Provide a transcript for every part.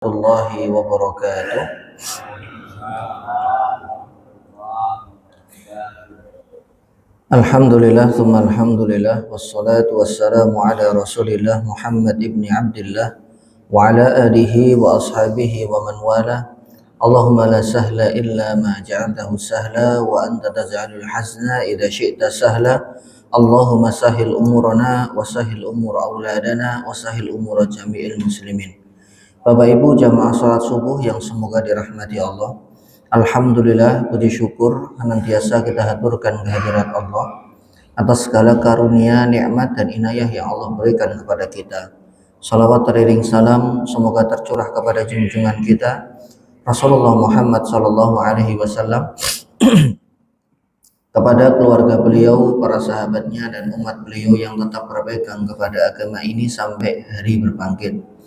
Warahmatullahi wabarakatuh. Alhamdulillah, thumma alhamdulillah, wassalatu wassalamu ala rasulillah Muhammad ibni Abdillah wa ala alihi wa ashabihi wa man wala. Allahumma la sahla illa ma ja'altahu sahla wa anta taj'alul hazna idha syi'ta sahla. Allahumma sahil umurana wa sahil umur auladana wa sahil umur jami'il muslimin. Bapak Ibu jamaah salat subuh yang semoga dirahmati Allah. Alhamdulillah, puji syukur senantiasa kita haturkan kehadirat Allah atas segala karunia, nikmat dan inayah yang Allah berikan kepada kita. Salawat teriring salam semoga tercurah kepada junjungan kita Rasulullah Muhammad sallallahu alaihi wasallam, kepada keluarga beliau, para sahabatnya dan umat beliau yang tetap berpegang kepada agama ini sampai hari berbangkit.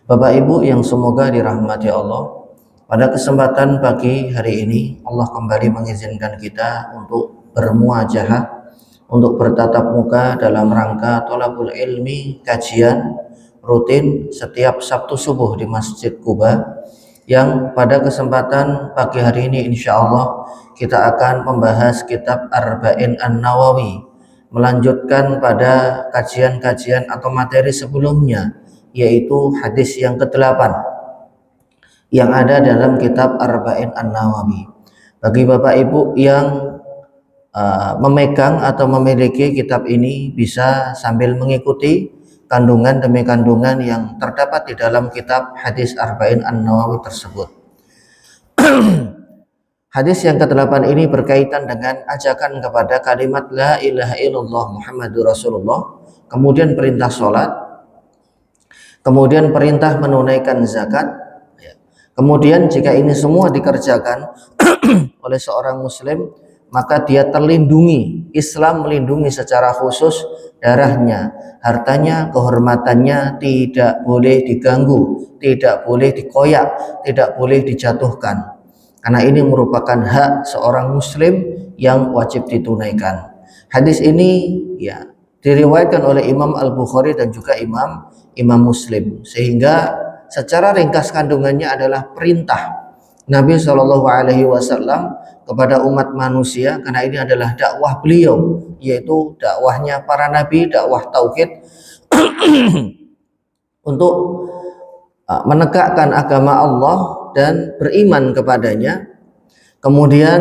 Bapak Ibu yang semoga dirahmati Allah, pada kesempatan pagi hari ini Allah kembali mengizinkan kita untuk bermuajahah, untuk bertatap muka dalam rangka thalabul ilmi, kajian rutin setiap Sabtu subuh di Masjid Quba, yang pada kesempatan pagi hari ini insya Allah kita akan membahas kitab Arba'in An-Nawawi, melanjutkan pada kajian-kajian atau materi sebelumnya, yaitu hadis yang ke-8 yang ada dalam kitab Arba'in An-Nawawi. Bagi Bapak Ibu yang memegang atau memiliki kitab ini, bisa sambil mengikuti kandungan demi kandungan yang terdapat di dalam kitab hadis Arba'in An-Nawawi tersebut. Hadis yang ke-8 ini berkaitan dengan ajakan kepada kalimat La ilaha illallah Muhammadur Rasulullah, kemudian perintah sholat, kemudian perintah menunaikan zakat. Kemudian jika ini semua dikerjakan oleh seorang muslim, maka dia terlindungi, Islam melindungi secara khusus darahnya, hartanya, kehormatannya tidak boleh diganggu, tidak boleh dikoyak, tidak boleh dijatuhkan. Karena ini merupakan hak seorang muslim yang wajib ditunaikan. Hadis ini diriwayatkan oleh Imam Al-Bukhari dan juga Imam Muslim, sehingga secara ringkas kandungannya adalah perintah Nabi Shallallahu Alaihi Wasallam kepada umat manusia, karena ini adalah dakwah beliau, yaitu dakwahnya para nabi, dakwah tauhid untuk menegakkan agama Allah dan beriman kepadanya. Kemudian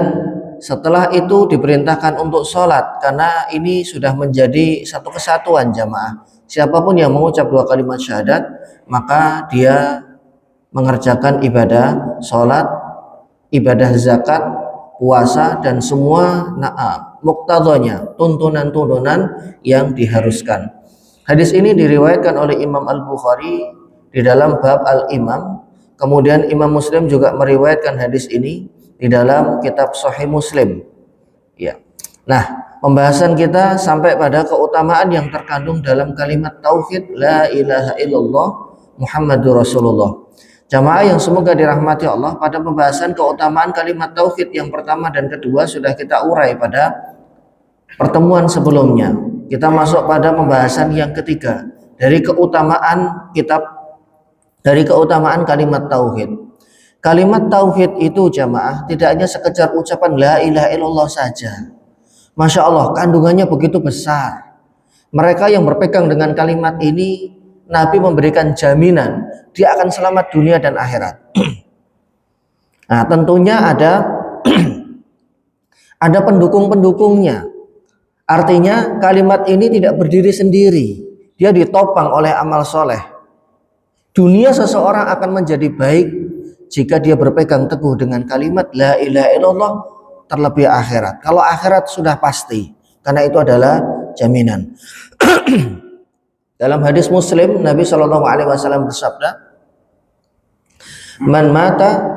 setelah itu diperintahkan untuk sholat, karena ini sudah menjadi satu kesatuan jamaah. Siapapun yang mengucap 2 kalimat syahadat, maka dia mengerjakan ibadah sholat, ibadah zakat, puasa, dan semua muktadhanya, tuntunan-tuntunan yang diharuskan. Hadis ini diriwayatkan oleh Imam Al-Bukhari di dalam bab Al-Imam. Kemudian Imam Muslim juga meriwayatkan hadis ini di dalam kitab Sahih Muslim. Nah, pembahasan kita sampai pada keutamaan yang terkandung dalam kalimat tauhid La ilaha illallah Muhammadur Rasulullah. Jamaah yang semoga dirahmati Allah, pada pembahasan keutamaan kalimat tauhid yang pertama dan kedua sudah kita urai pada pertemuan sebelumnya. Kita masuk pada pembahasan yang ketiga dari keutamaan kalimat tauhid. Kalimat tauhid itu jamaah tidak hanya sekedar ucapan La ilaha illallah saja. Masya Allah, kandungannya begitu besar. Mereka yang berpegang dengan kalimat ini, Nabi memberikan jaminan dia akan selamat dunia dan akhirat. Nah, tentunya ada pendukung-pendukungnya. Artinya kalimat ini tidak berdiri sendiri, dia ditopang oleh amal soleh. Dunia seseorang akan menjadi baik jika dia berpegang teguh dengan kalimat La ilaha illallah, terlebih akhirat. Kalau akhirat sudah pasti, karena itu adalah jaminan. Dalam hadis Muslim, Nabi Shallallahu Alaihi Wasallam bersabda, "Man mata,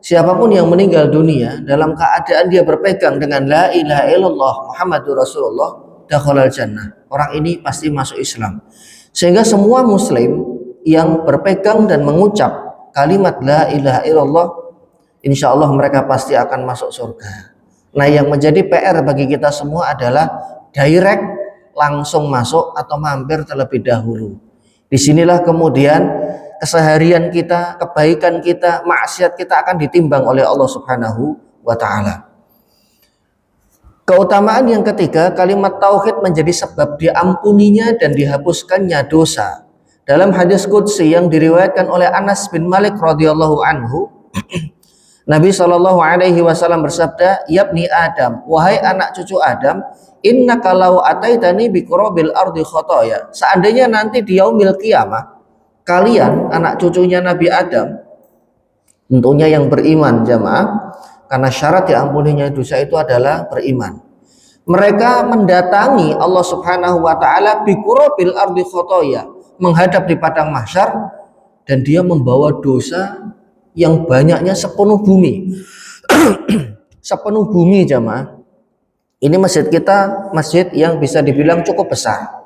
siapapun yang meninggal dunia dalam keadaan dia berpegang dengan La ilaha illallah Muhammadur Rasulullah, dakhalal jannah." Orang ini pasti masuk Islam. Sehingga semua Muslim yang berpegang dan mengucap kalimat La ilaha illallah, insya Allah mereka pasti akan masuk surga. Nah, yang menjadi PR bagi kita semua adalah langsung masuk atau mampir terlebih dahulu. Disinilah kemudian keseharian kita, kebaikan kita, maksiat kita akan ditimbang oleh Allah Subhanahu wa taala. Keutamaan yang ketiga, kalimat tauhid menjadi sebab diampuninya dan dihapuskannya dosa. Dalam hadis qudsi yang diriwayatkan oleh Anas bin Malik radhiyallahu anhu, Nabi Shallallahu alaihi wasallam bersabda, "Yabni Adam, wahai anak cucu Adam, innaka law ataitani bi qurabil ardi khotoya." Seandainya nanti di yaumil qiyamah, kalian anak cucunya Nabi Adam, tentunya yang beriman jamaah, karena syarat diampuninya dosa itu adalah beriman. Mereka mendatangi Allah Subhanahu wa taala bi qurabil ardi khotoya, menghadap di padang mahsyar, dan dia membawa dosa yang banyaknya sepenuh bumi. Sepenuh bumi jamaah. Ini masjid kita masjid yang bisa dibilang cukup besar.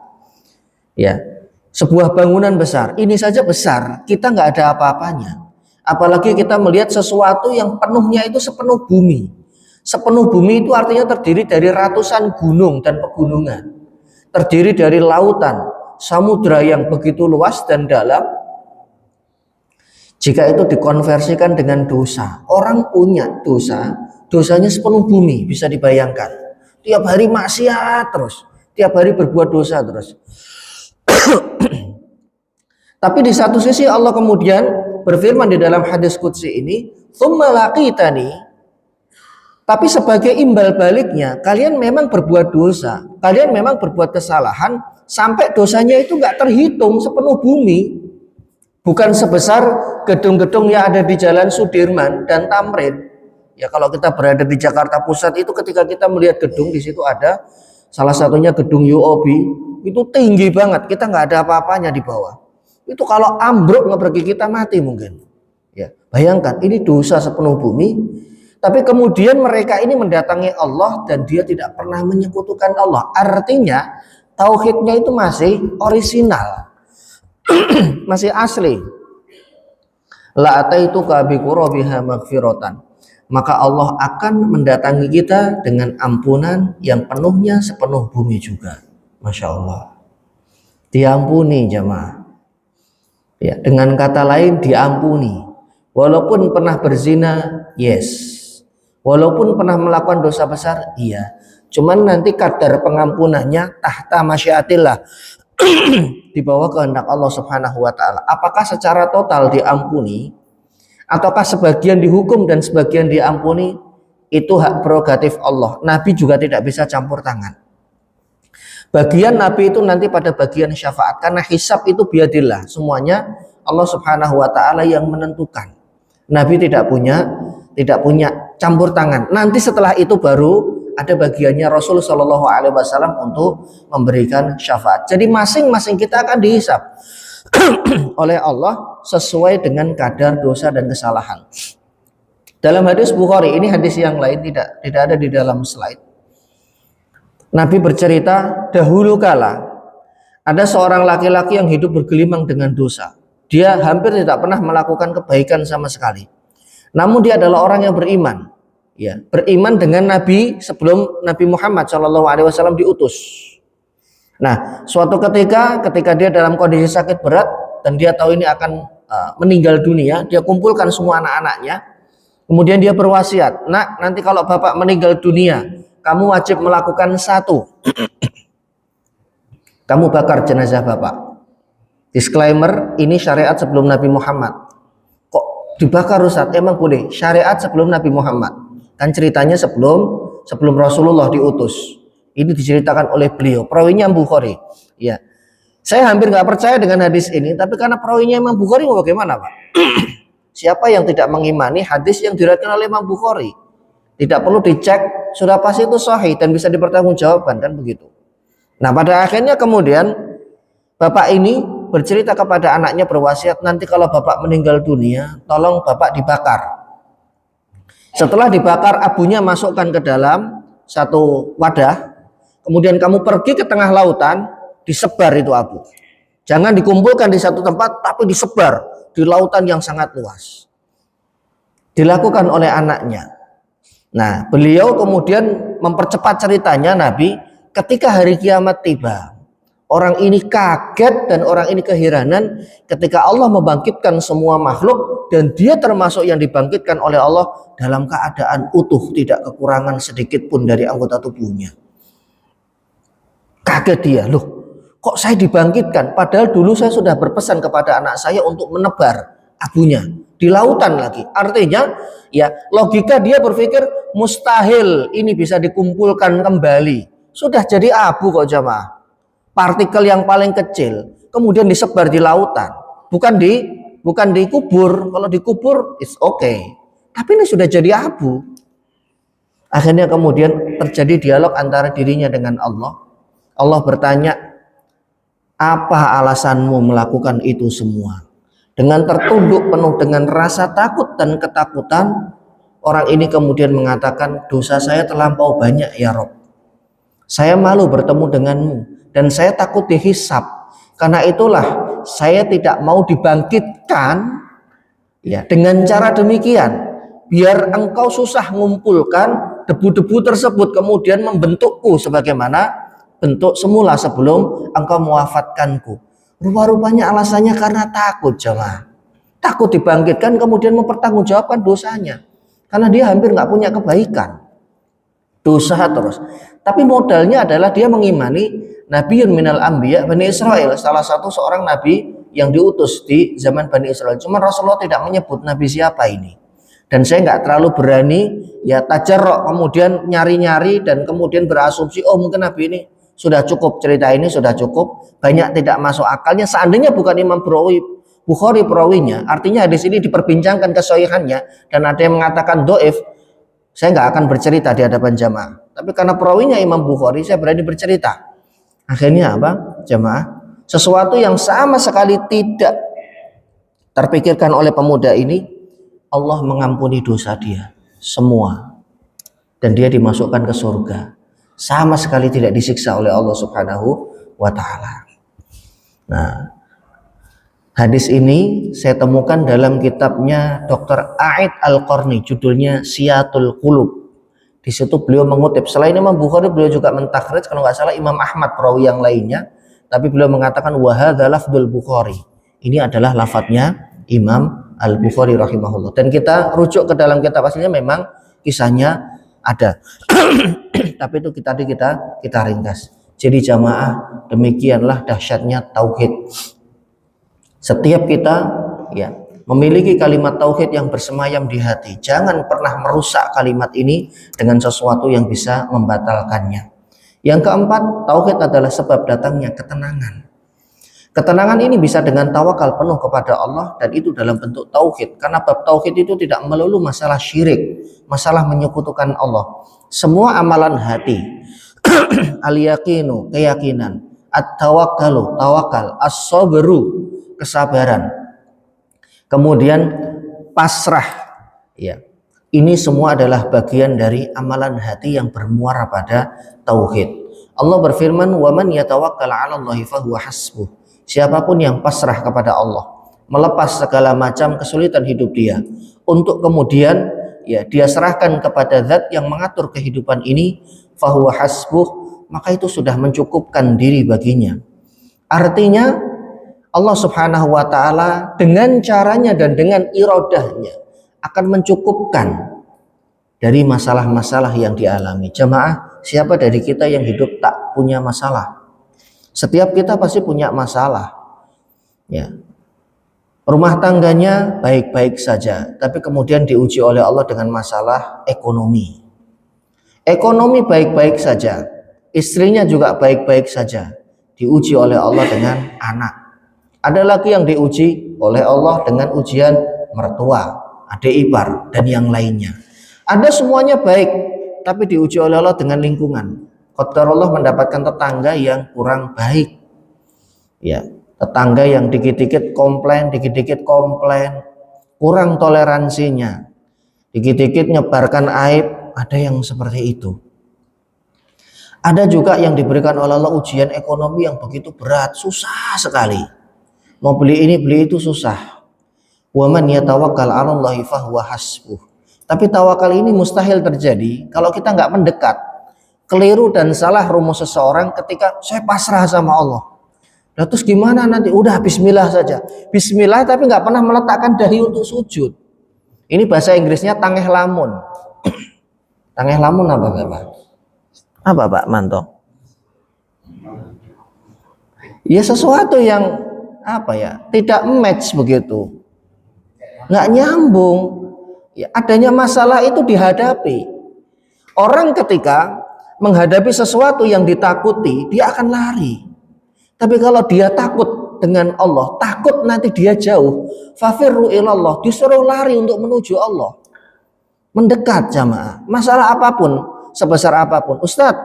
Ya, sebuah bangunan besar. Ini saja besar, kita nggak ada apa-apanya. Apalagi kita melihat sesuatu yang penuhnya itu sepenuh bumi. Sepenuh bumi itu artinya terdiri dari ratusan gunung dan pegunungan. Terdiri dari lautan, samudra yang begitu luas dan dalam. Jika itu dikonversikan dengan dosa, orang punya dosa, dosanya sepenuh bumi, bisa dibayangkan. Tiap hari maksiat terus, tiap hari berbuat dosa terus. Tapi di satu sisi Allah kemudian berfirman di dalam hadis qudsi ini, "Tsumma laqitani." Tapi sebagai imbal baliknya, kalian memang berbuat dosa, kalian memang berbuat kesalahan, sampai dosanya itu nggak terhitung sepenuh bumi. Bukan sebesar gedung-gedung yang ada di Jalan Sudirman dan Tamrin. Ya, kalau kita berada di Jakarta Pusat itu, ketika kita melihat gedung, di situ ada salah satunya gedung UOB, itu tinggi banget, kita nggak ada apa-apanya di bawah. Itu kalau ambruk ngepergi kita mati mungkin. Ya, bayangkan ini dosa sepenuh bumi, tapi kemudian mereka ini mendatangi Allah dan dia tidak pernah menyekutukan Allah. Artinya tauhidnya itu masih orisinal. Masih asli. La ataituka bi qurabiha maghfiratan. Maka Allah akan mendatangi kita dengan ampunan yang penuhnya sepenuh bumi juga. Masya Allah. Diampuni jemaah. Ya, dengan kata lain diampuni. Walaupun pernah berzina, yes. Walaupun pernah melakukan dosa besar, iya. Cuman nanti kadar pengampunannya tahta masyiatillah. Di bawah kehendak Allah Subhanahu wa taala. Apakah secara total diampuni ataukah sebagian dihukum dan sebagian diampuni, itu hak prerogatif Allah. Nabi juga tidak bisa campur tangan. Bagian Nabi itu nanti pada bagian syafaat, karena hisab itu biadillah, semuanya Allah Subhanahu wa taala yang menentukan. Nabi tidak punya campur tangan. Nanti setelah itu baru ada bagiannya Rasul Shallallahu Alaihi Wasallam untuk memberikan syafaat. Jadi masing-masing kita akan dihisab oleh Allah sesuai dengan kadar dosa dan kesalahan. Dalam hadis Bukhari, ini hadis yang lain tidak ada di dalam slide. Nabi bercerita, dahulu kala ada seorang laki-laki yang hidup bergelimang dengan dosa. Dia hampir tidak pernah melakukan kebaikan sama sekali. Namun dia adalah orang yang beriman. Ya, beriman dengan Nabi sebelum Nabi Muhammad SAW diutus. Nah, suatu ketika dia dalam kondisi sakit berat dan dia tahu ini akan meninggal dunia, dia kumpulkan semua anak-anaknya. Kemudian dia berwasiat, "Nak, nanti kalau bapak meninggal dunia, kamu wajib melakukan satu. Kamu bakar jenazah bapak." Disclaimer, ini syariat sebelum Nabi Muhammad. Kok dibakar Ustaz? Emang boleh? Syariat sebelum Nabi Muhammad. Kan ceritanya sebelum Rasulullah diutus. Ini diceritakan oleh beliau. Perawinya Bukhari. Ya, saya hampir nggak percaya dengan hadis ini, tapi karena perawinya Imam Bukhari, mau bagaimana Pak? Siapa yang tidak mengimani hadis yang diriwayatkan oleh Imam Bukhari? Tidak perlu dicek, sudah pasti itu sahih dan bisa dipertanggungjawabkan, kan begitu. Nah, pada akhirnya kemudian bapak ini bercerita kepada anaknya, berwasiat, nanti kalau bapak meninggal dunia, tolong bapak dibakar. Setelah dibakar, abunya masukkan ke dalam satu wadah, kemudian kamu pergi ke tengah lautan, disebar itu abu. Jangan dikumpulkan di satu tempat, tapi disebar di lautan yang sangat luas. Dilakukan oleh anaknya. Nah, beliau kemudian mempercepat ceritanya, Nabi, ketika hari kiamat tiba, Orang ini kaget dan orang ini keheranan ketika Allah membangkitkan semua makhluk dan dia termasuk yang dibangkitkan oleh Allah dalam keadaan utuh, tidak kekurangan sedikit pun dari anggota tubuhnya. Kaget dia, loh kok saya dibangkitkan? Padahal dulu saya sudah berpesan kepada anak saya untuk menebar abunya di lautan lagi. Artinya ya logika dia berpikir mustahil ini bisa dikumpulkan kembali. Sudah jadi abu kok jamaah. Partikel yang paling kecil kemudian disebar di lautan, bukan dikubur. Kalau dikubur it's okay, tapi ini sudah jadi abu. Akhirnya kemudian terjadi dialog antara dirinya dengan Allah. Allah bertanya, apa alasanmu melakukan itu semua? Dengan tertunduk penuh dengan rasa takut dan ketakutan, orang ini kemudian mengatakan, dosa saya terlampau banyak ya Rob, saya malu bertemu denganmu dan saya takut dihisab. Karena itulah saya tidak mau dibangkitkan ya dengan cara demikian, biar engkau susah mengumpulkan debu-debu tersebut kemudian membentukku sebagaimana bentuk semula sebelum engkau mewafatkanku. Rupa-rupanya alasannya karena takut jemaah. Takut dibangkitkan kemudian mempertanggungjawabkan dosanya. Karena dia hampir nggak punya kebaikan. Dosa terus. Tapi modalnya adalah dia mengimani Nabiun minal anbiya Bani Israel, salah satu seorang nabi yang diutus di zaman Bani Israel. Cuma Rasulullah tidak menyebut nabi siapa ini. Dan saya nggak terlalu berani ya tajarrok kemudian nyari-nyari dan kemudian berasumsi oh mungkin nabi ini. Sudah cukup, cerita ini sudah cukup, banyak tidak masuk akalnya. Seandainya bukan Imam Bukhari perawinya, artinya hadis ini diperbincangkan kesohihannya dan ada yang mengatakan doif, saya nggak akan bercerita di hadapan jamaah. Tapi karena perawinya Imam Bukhari, saya berani bercerita. Akhirnya apa jamaah? Sesuatu yang sama sekali tidak terpikirkan oleh pemuda ini, Allah mengampuni dosa dia semua dan dia dimasukkan ke surga. Sama sekali tidak disiksa oleh Allah Subhanahu wa ta'ala. Nah, hadis ini saya temukan dalam kitabnya Dr. A'id Al-Qarni, judulnya Siyatul Qulub. Di situ beliau mengutip, selain Imam Bukhari beliau juga mentakhrij kalau nggak salah Imam Ahmad perawi yang lainnya, tapi beliau mengatakan wa hadza lafdzul Bukhari. Ini adalah lafadznya Imam Al-Bukhari rahimahullah. Dan kita rujuk ke dalam kitab aslinya memang kisahnya ada. Tapi itu kita ringkas. Jadi jamaah, demikianlah dahsyatnya tauhid. Setiap kita ya memiliki kalimat tauhid yang bersemayam di hati. Jangan pernah merusak kalimat ini dengan sesuatu yang bisa membatalkannya. Yang keempat, tauhid adalah sebab datangnya ketenangan. Ketenangan ini bisa dengan tawakal penuh kepada Allah dan itu dalam bentuk tauhid. Karena bab tauhid itu tidak melulu masalah syirik, masalah menyekutukan Allah. Semua amalan hati, al-yaqinu, keyakinan, at-tawakkalu, tawakal, as-sabru, kesabaran. Kemudian pasrah, ya. Ini semua adalah bagian dari amalan hati yang bermuara pada tauhid. Allah berfirman, "Wa man yatawakkal 'ala Allahi fahuwa hasbuh." Siapapun yang pasrah kepada Allah, melepas segala macam kesulitan hidup dia, untuk kemudian ya dia serahkan kepada zat yang mengatur kehidupan ini, fahuwa hasbuh, maka itu sudah mencukupkan diri baginya. Artinya Allah Subhanahu wa ta'ala dengan caranya dan dengan iradahnya akan mencukupkan dari masalah-masalah yang dialami. Jamaah, siapa dari kita yang hidup tak punya masalah? Setiap kita pasti punya masalah. Ya. Rumah tangganya baik-baik saja, tapi kemudian diuji oleh Allah dengan masalah ekonomi. Ekonomi baik-baik saja, istrinya juga baik-baik saja, diuji oleh Allah dengan anak. Ada lagi yang diuji oleh Allah dengan ujian mertua, adik ipar, dan yang lainnya. Ada semuanya baik, tapi diuji oleh Allah dengan lingkungan. Qadarullah mendapatkan tetangga yang kurang baik. Ya, tetangga yang dikit-dikit komplain, kurang toleransinya. Dikit-dikit nyebarkan aib, ada yang seperti itu. Ada juga yang diberikan oleh Allah ujian ekonomi yang begitu berat, susah sekali. Mau beli ini, beli itu susah. Wa man yatawakkal 'ala Allahi fahuwa hasbuh. Tapi tawakal ini mustahil terjadi kalau kita nggak mendekat. Keliru dan salah rumus seseorang ketika saya pasrah sama Allah. Nah, terus gimana nanti? Udah bismillah saja. Bismillah tapi nggak pernah meletakkan dahi untuk sujud. Ini bahasa Inggrisnya tangeh lamun. Tangeh lamun apa Bapak? Apa Pak Manto? Ya sesuatu yang apa ya? Tidak match begitu. Nggak nyambung. Ya, adanya masalah itu dihadapi. Orang ketika menghadapi sesuatu yang ditakuti, dia akan lari. Tapi kalau dia takut dengan Allah, takut nanti dia jauh, fafirru ilallah, disuruh lari untuk menuju Allah. Mendekat jamaah. Masalah apapun, sebesar apapun. Ustadz,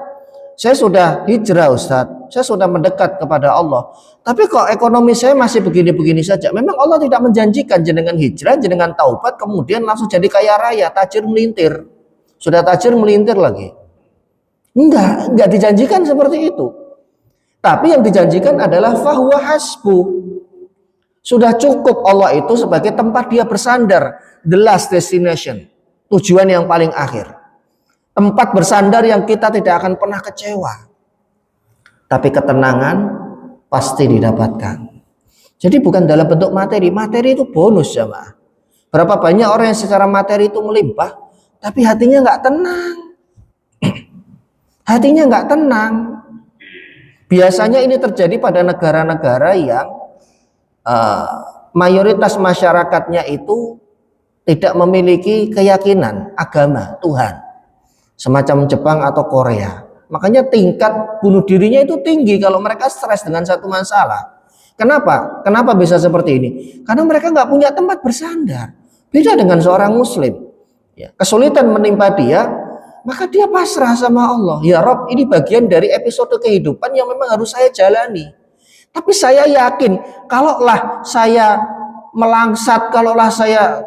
saya sudah hijrah Ustadz, saya sudah mendekat kepada Allah. Tapi kok ekonomi saya masih begini-begini saja. Memang Allah tidak menjanjikan jenengan hijrah, jenengan taubat, kemudian langsung jadi kaya raya, tajir melintir. Sudah tajir melintir lagi. Enggak dijanjikan seperti itu. Tapi yang dijanjikan adalah fahuwa hasbu. Sudah cukup Allah itu sebagai tempat dia bersandar, the last destination, tujuan yang paling akhir. Tempat bersandar yang kita tidak akan pernah kecewa. Tapi ketenangan pasti didapatkan. Jadi bukan dalam bentuk materi. Materi itu bonus jamaah. Berapa banyak orang yang secara materi itu melimpah, tapi hatinya nggak tenang. Hatinya nggak tenang. Biasanya ini terjadi pada negara-negara yang mayoritas masyarakatnya itu tidak memiliki keyakinan agama Tuhan, semacam Jepang atau Korea. Makanya tingkat bunuh dirinya itu tinggi kalau mereka stres dengan satu masalah. Kenapa? Kenapa bisa seperti ini? Karena mereka nggak punya tempat bersandar. Beda dengan seorang Muslim. Ya, kesulitan menimpa dia, maka dia pasrah sama Allah. Ya Rob, ini bagian dari episode kehidupan yang memang harus saya jalani. Tapi saya yakin, kalaulah saya melangsat, kalaulah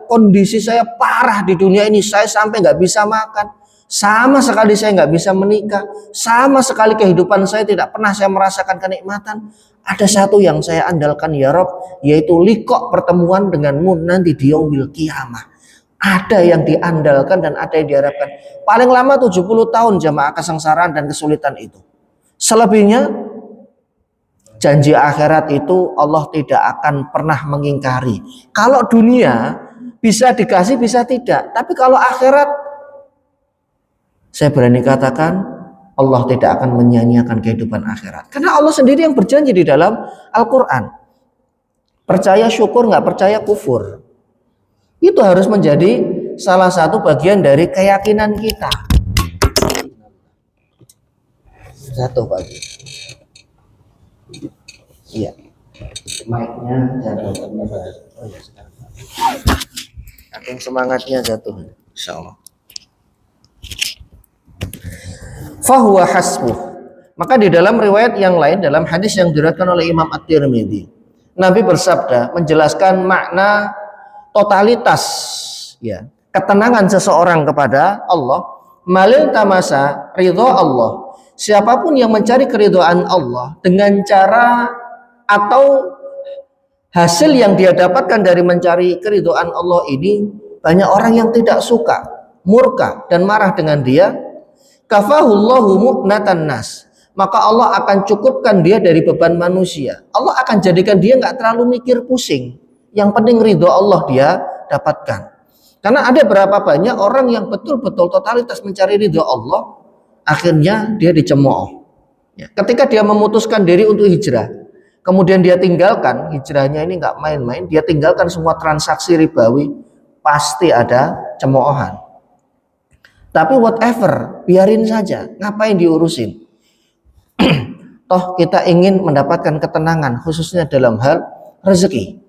kondisi saya parah di dunia ini, saya sampai nggak bisa makan, sama sekali saya nggak bisa menikah, sama sekali kehidupan saya tidak pernah saya merasakan kenikmatan. Ada satu yang saya andalkan ya Rob, yaitu liqo pertemuan denganmu nanti di yaumil qiyamah. Ada yang diandalkan dan ada yang diharapkan. Paling lama 70 tahun jamaah kesengsaraan dan kesulitan itu. Selebihnya janji akhirat itu Allah tidak akan pernah mengingkari. Kalau dunia bisa dikasih bisa tidak. Tapi kalau akhirat saya berani katakan Allah tidak akan menyia-nyiakan kehidupan akhirat. Karena Allah sendiri yang berjanji di dalam Al-Quran. Percaya syukur, nggak percaya kufur. Itu harus menjadi salah satu bagian dari keyakinan kita. Jatuh pagi. Iya. Mic-nya jatuh. Oh ya, sekarang. Semangatnya jatuh. Insyaallah. Fahuwa hasbuh. Maka di dalam riwayat yang lain, dalam hadis yang diriwayatkan oleh Imam At-Tirmidzi, Nabi bersabda menjelaskan makna totalitas ya ketenangan seseorang kepada Allah. Malil tamasa ridho Allah. Siapapun yang mencari keridhaan Allah dengan cara atau hasil yang dia dapatkan dari mencari keridhaan Allah ini, banyak orang yang tidak suka, murka dan marah dengan dia. Kafahullahu mu'natan nas, maka Allah akan cukupkan dia dari beban manusia. Allah akan jadikan dia nggak terlalu mikir pusing. Yang penting ridho Allah dia dapatkan. Karena ada berapa banyak orang yang betul-betul totalitas mencari ridho Allah, akhirnya dia dicemooh. Ya, ketika dia memutuskan diri untuk hijrah, kemudian dia tinggalkan hijrahnya ini nggak main-main, dia tinggalkan semua transaksi ribawi, pasti ada cemoohan. Tapi whatever, biarin saja, ngapain diurusin? Toh kita ingin mendapatkan ketenangan, khususnya dalam hal rezeki.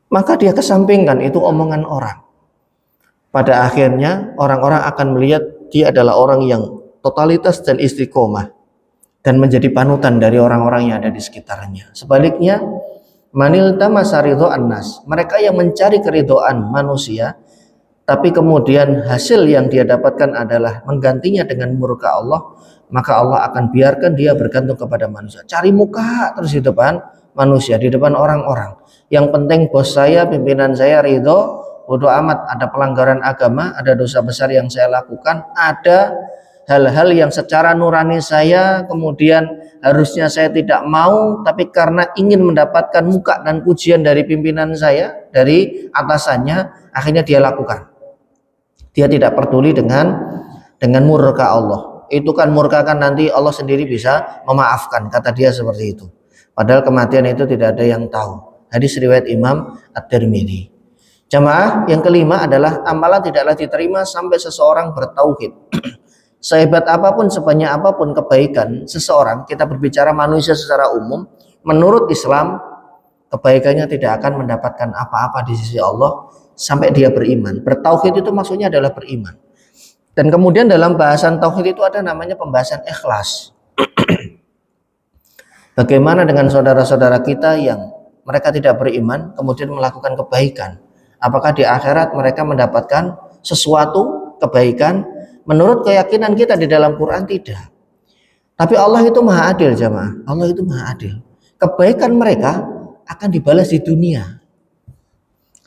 Maka dia kesampingkan itu omongan orang. Pada akhirnya orang-orang akan melihat dia adalah orang yang totalitas dan istiqomah dan menjadi panutan dari orang-orang yang ada di sekitarnya. Sebaliknya, manil tamasa ridho'an nas, mereka yang mencari keridhoan manusia, tapi kemudian hasil yang dia dapatkan adalah menggantinya dengan murka Allah, maka Allah akan biarkan dia bergantung kepada manusia. Cari muka terus di depan manusia, di depan orang-orang. Yang penting bos saya, pimpinan saya ridho, bodoh amat ada pelanggaran agama, ada dosa besar yang saya lakukan, ada hal-hal yang secara nurani saya kemudian harusnya saya tidak mau, tapi karena ingin mendapatkan muka dan pujian dari pimpinan saya, dari atasannya, akhirnya dia lakukan. Dia tidak peduli dengan murka Allah. Itu kan murka kan nanti Allah sendiri bisa memaafkan, kata dia seperti itu. Padahal kematian itu tidak ada yang tahu. Hadis riwayat Imam At-Tirmidzi. Jamaah, yang kelima adalah amalan tidaklah diterima sampai seseorang bertauhid. Sehebat apapun, sebanyak apapun kebaikan seseorang, kita berbicara manusia secara umum, menurut Islam kebaikannya tidak akan mendapatkan apa-apa di sisi Allah sampai dia beriman. Bertauhid itu maksudnya adalah beriman. Dan kemudian dalam bahasan tauhid itu ada namanya pembahasan ikhlas. Bagaimana dengan saudara-saudara kita yang mereka tidak beriman kemudian melakukan kebaikan? Apakah di akhirat mereka mendapatkan sesuatu kebaikan? Menurut keyakinan kita di dalam Quran tidak. Tapi Allah itu maha adil, jamaah. Allah itu maha adil. Kebaikan mereka akan dibalas di dunia,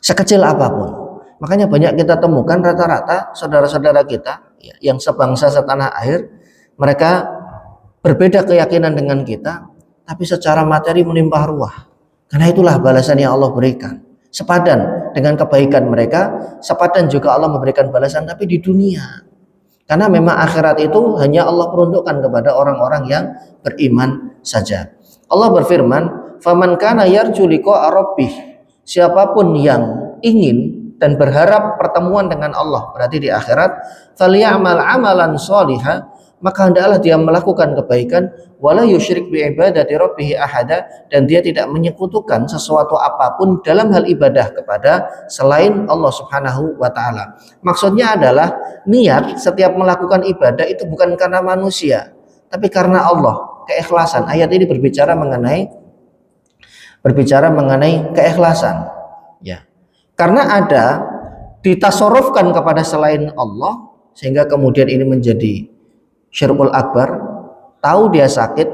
sekecil apapun. Makanya banyak kita temukan rata-rata saudara-saudara kita yang sebangsa setanah air, mereka berbeda keyakinan dengan kita, tapi secara materi melimpah ruah. Karena itulah balasan yang Allah berikan. Sepadan dengan kebaikan mereka, sepadan juga Allah memberikan balasan tapi di dunia. Karena memang akhirat itu hanya Allah peruntukkan kepada orang-orang yang beriman saja. Allah berfirman, "Faman kana yarju liqa'a rabbih." Siapapun yang ingin dan berharap pertemuan dengan Allah, berarti di akhirat, "Falyamal 'amalan shalihan." Maka hendaklah dia melakukan kebaikan, wala yusyrik bi ibadati rabbih ahada, dan dia tidak menyekutukan sesuatu apapun dalam hal ibadah kepada selain Allah Subhanahu wa taala. Maksudnya adalah niat setiap melakukan ibadah itu bukan karena manusia, tapi karena Allah, keikhlasan. Ayat ini berbicara mengenai keikhlasan, ya. Karena ada ditasarrufkan kepada selain Allah sehingga kemudian ini menjadi syirkul akbar. Tahu dia sakit,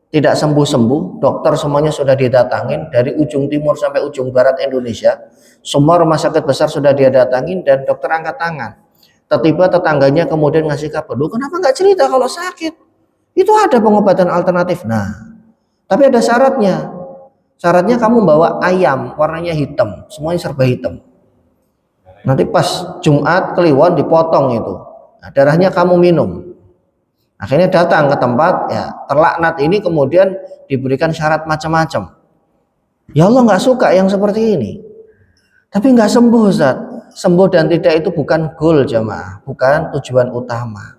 tidak sembuh-sembuh, dokter semuanya sudah didatangin dari ujung timur sampai ujung barat Indonesia, semua rumah sakit besar sudah dia datangin dan dokter angkat tangan. Tiba-tiba tetangganya kemudian ngasih kabar, "Loh, kenapa nggak cerita kalau sakit? Itu ada pengobatan alternatif." Nah, tapi ada syaratnya. Syaratnya kamu bawa ayam warnanya hitam, semuanya serba hitam. Nanti pas Jumat Kliwon dipotong itu, nah, darahnya kamu minum. Akhirnya datang ke tempat, ya terlaknat ini kemudian diberikan syarat macam-macam. Ya Allah nggak suka yang seperti ini. Tapi nggak sembuh, Ustaz. Sembuh dan tidak itu bukan goal, jamaah, bukan tujuan utama.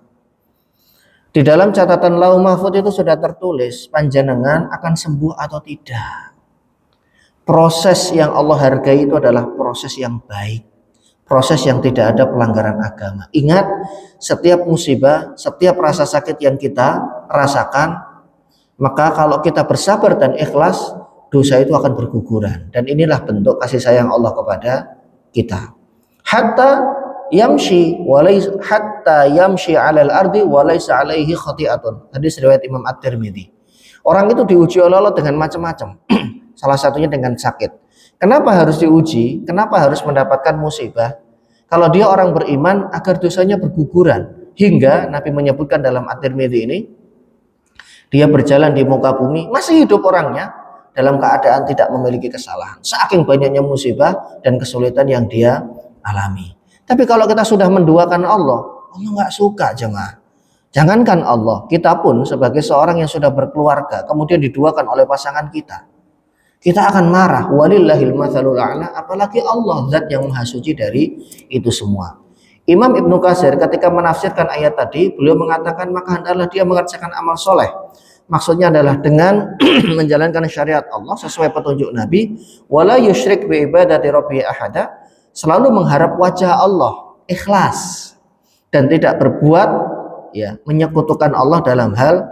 Di dalam catatan Lauh Mahfuz itu sudah tertulis panjenengan akan sembuh atau tidak. Proses yang Allah hargai itu adalah proses yang baik, proses yang tidak ada pelanggaran agama. Ingat, setiap musibah, setiap rasa sakit yang kita rasakan, maka kalau kita bersabar dan ikhlas, dosa itu akan berguguran. Dan inilah bentuk kasih sayang Allah kepada kita. Hatta yamshi 'alal ardi wa laisa 'alaihi khati'atun. Hadis riwayat Imam At-Tirmidzi. Orang itu diuji oleh Allah dengan macam-macam. Salah satunya dengan sakit. Kenapa harus diuji? Kenapa harus mendapatkan musibah? Kalau dia orang beriman agar dosanya berguguran. Hingga Nabi menyebutkan dalam At-Tirmidzi ini, dia berjalan di muka bumi, masih hidup orangnya, dalam keadaan tidak memiliki kesalahan. Saking banyaknya musibah dan kesulitan yang dia alami. Tapi kalau kita sudah menduakan Allah, Allah nggak suka, jemaah. Jangankan Allah, kita pun sebagai seorang yang sudah berkeluarga, kemudian diduakan oleh pasangan kita akan marah. Walillahil matsalul a'la, apalagi Allah, zat yang maha suci dari itu semua. Imam Ibnu Katsir ketika menafsirkan ayat tadi, beliau mengatakan maka hendaklah dia mengerjakan amal soleh. Maksudnya adalah dengan menjalankan syariat Allah sesuai petunjuk Nabi, wala yusyrik bi ibadati rabbih ahada, selalu mengharap wajah Allah, ikhlas dan tidak berbuat menyekutukan Allah dalam hal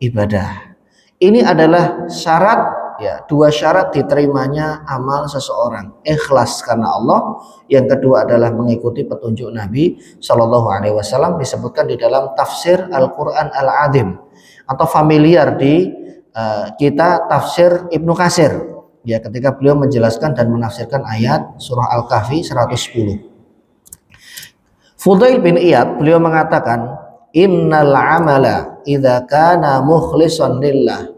ibadah. Ini adalah syarat, dua syarat diterimanya amal seseorang, ikhlas karena Allah, yang kedua adalah mengikuti petunjuk Nabi Shallallahu Alaihi Wasallam, disebutkan di dalam tafsir Al-Quran Al-Azim atau familiar di kita tafsir Ibnu Katsir, ketika beliau menjelaskan dan menafsirkan ayat surah Al-Kahfi 110. Fudail bin Iyad beliau mengatakan, innal amala idza kana mukhlishan lillah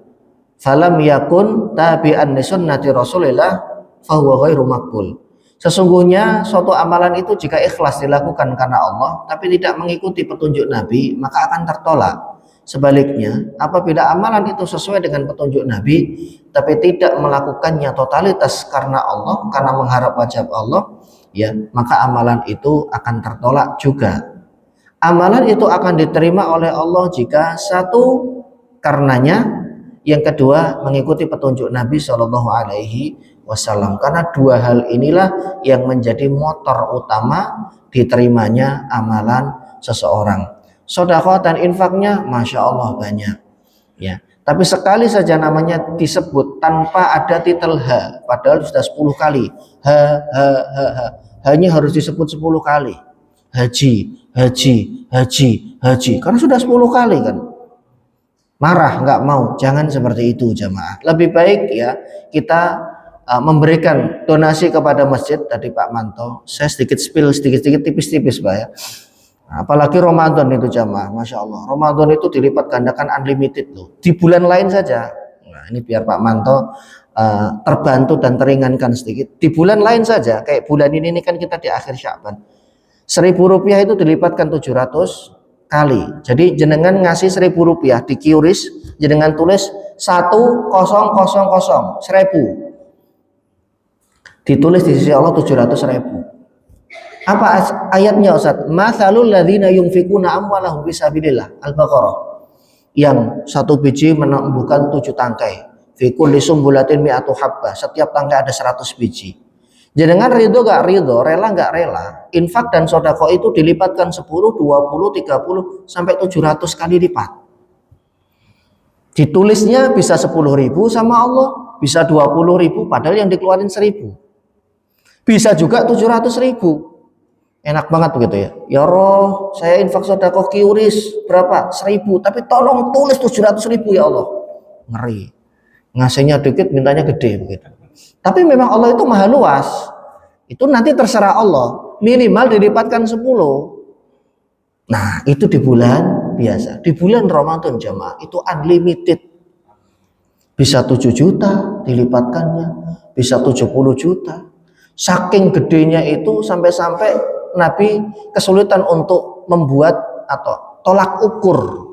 falam yakun tabi'an li sunnati Rasulillah fahuwa ghairu maqbul. Sesungguhnya suatu amalan itu jika ikhlas dilakukan karena Allah tapi tidak mengikuti petunjuk Nabi, maka akan tertolak. Sebaliknya, apabila amalan itu sesuai dengan petunjuk Nabi tapi tidak melakukannya totalitas karena Allah, karena mengharap wajah Allah, ya, maka amalan itu akan tertolak juga. Amalan itu akan diterima oleh Allah jika satu karenanya, yang kedua mengikuti petunjuk Nabi Shallallahu Alaihi Wasallam. Karena dua hal inilah yang menjadi motor utama diterimanya amalan seseorang. Sedekah dan infaknya, masya Allah banyak, ya. Tapi sekali saja namanya disebut tanpa ada titel H, padahal sudah 10 kali. Hanya harus disebut 10 kali. Haji, haji, haji, haji. Karena sudah 10 kali kan. Marah, nggak mau. Jangan seperti itu jamaah. Lebih baik ya kita memberikan donasi kepada masjid. Tadi Pak Manto, saya sedikit spill, sedikit-sedikit tipis-tipis Pak ya. Apalagi Ramadan itu jamaah, masya Allah. Ramadan itu dilipat gandakan unlimited loh. Di bulan lain saja. Nah, ini biar Pak Manto terbantu dan teringankan sedikit. Di bulan lain saja, kayak bulan ini kan kita di akhir Sya'ban. Rp1.000 itu dilipatkan 700 kali. Jadi jenengan ngasih Rp1.000 di QRIS, jenengan tulis 1000, 1000. Ditulis di sisi Allah 700.000. Apa ayatnya Ustaz? Matsalul ladzina yunfikuna amwalahum fisabilillah. Al-Baqarah. Yang satu biji menumbuhkan 7 tangkai. Fi kulli sumbulatin mi'atu habbah. Setiap tangkai ada 100 biji. Jenengan ridho gak ridho, rela gak rela, infak dan sedekah itu dilipatkan 10, 20, 30 sampai 700 kali lipat. Ditulisnya bisa 10.000 sama Allah, bisa 20.000 padahal yang dikeluarin 1.000. Bisa juga 700.000. Enak banget begitu ya. Ya roh, saya infak sedekah QRIS berapa? 1.000, tapi tolong tulis 700.000 ya Allah. Ngeri. Ngasihnya dikit, mintanya gede begitu. Tapi memang Allah itu maha luas. Itu nanti terserah Allah. Minimal dilipatkan 10. Nah, itu di bulan biasa. Di bulan Ramadan jamaah itu unlimited. Bisa 7 juta dilipatkannya, bisa 70 juta. Saking gedenya itu sampai-sampai Nabi kesulitan untuk membuat atau tolak ukur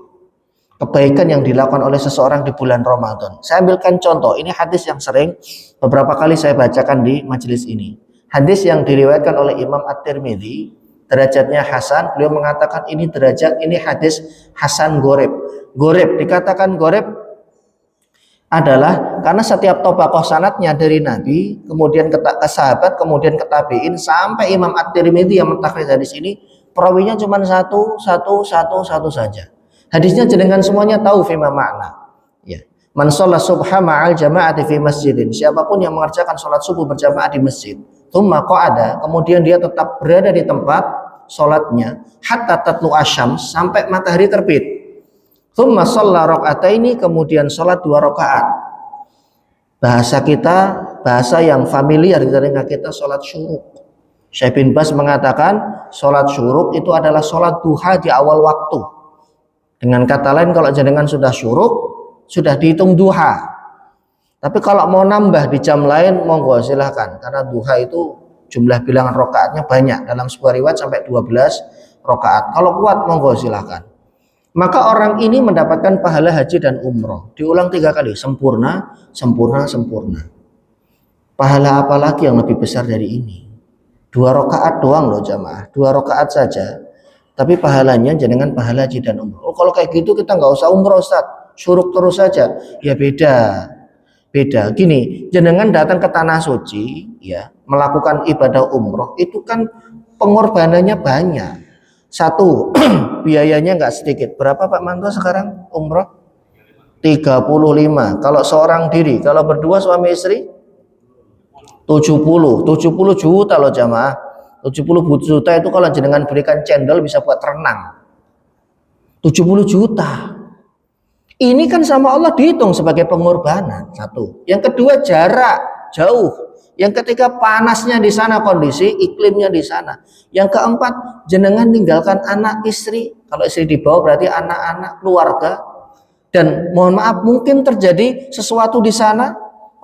kebaikan yang dilakukan oleh seseorang di bulan Ramadan. Saya ambilkan contoh, ini hadis yang sering beberapa kali saya bacakan di majelis ini. Hadis yang diriwayatkan oleh Imam At-Tirmidzi, derajatnya hasan. Beliau mengatakan ini hadis hasan goreb. Goreb dikatakan goreb adalah karena setiap tobakoh sanadnya dari Nabi, kemudian ke sahabat, kemudian ke tabiin sampai Imam At-Tirmidzi yang mentakhrij hadis ini, perawinya cuma satu saja. Hadisnya jenengan semuanya tahu fima makna. Ya. Man shalla subha ma'al jama'ati fi masjidin. Siapapun yang mengerjakan sholat subuh berjamaah di masjid, tsumma qa'ada, kemudian dia tetap berada di tempat sholatnya hatta tatlu asyams, sampai matahari terbit. Tsumma shalla raka'ataini, kemudian sholat 2 rakaat. Bahasa kita, bahasa yang familiar di telinga kita, sholat syuruk. Syekh bin Bas mengatakan sholat syuruk itu adalah sholat duha di awal waktu. Dengan kata lain, kalau jenengan sudah syuruk, sudah dihitung duha. Tapi kalau mau nambah di jam lain, monggo silahkan. Karena duha itu jumlah bilangan rakaatnya banyak. Dalam sebuah riwayat sampai 12 rakaat. Kalau kuat, monggo silahkan. Maka orang ini mendapatkan pahala haji dan umroh. Diulang 3 kali, sempurna, sempurna, sempurna. Pahala apa lagi yang lebih besar dari ini? 2 rakaat doang loh jamaah, 2 rakaat saja. Tapi pahalanya jenengan pahala haji dan umroh. Oh, kalau kayak gitu kita nggak usah umroh Ustaz, syuruk terus saja. Ya beda. Gini, jenengan datang ke tanah suci, ya, melakukan ibadah umroh, itu kan pengorbanannya banyak. Satu, biayanya nggak sedikit. Berapa Pak Manto sekarang umroh? 35. Kalau seorang diri, kalau berdua suami istri 70 juta loh jamaah. 70 juta itu kalau jenengan berikan cendol bisa buat renang. 70 juta. Ini kan sama Allah dihitung sebagai pengorbanan. Satu. Yang kedua, jarak jauh. Yang ketiga, panasnya di sana, kondisi iklimnya di sana. Yang keempat, jenengan tinggalkan anak istri. Kalau istri dibawa berarti anak-anak, keluarga. Dan mohon maaf, mungkin terjadi sesuatu di sana,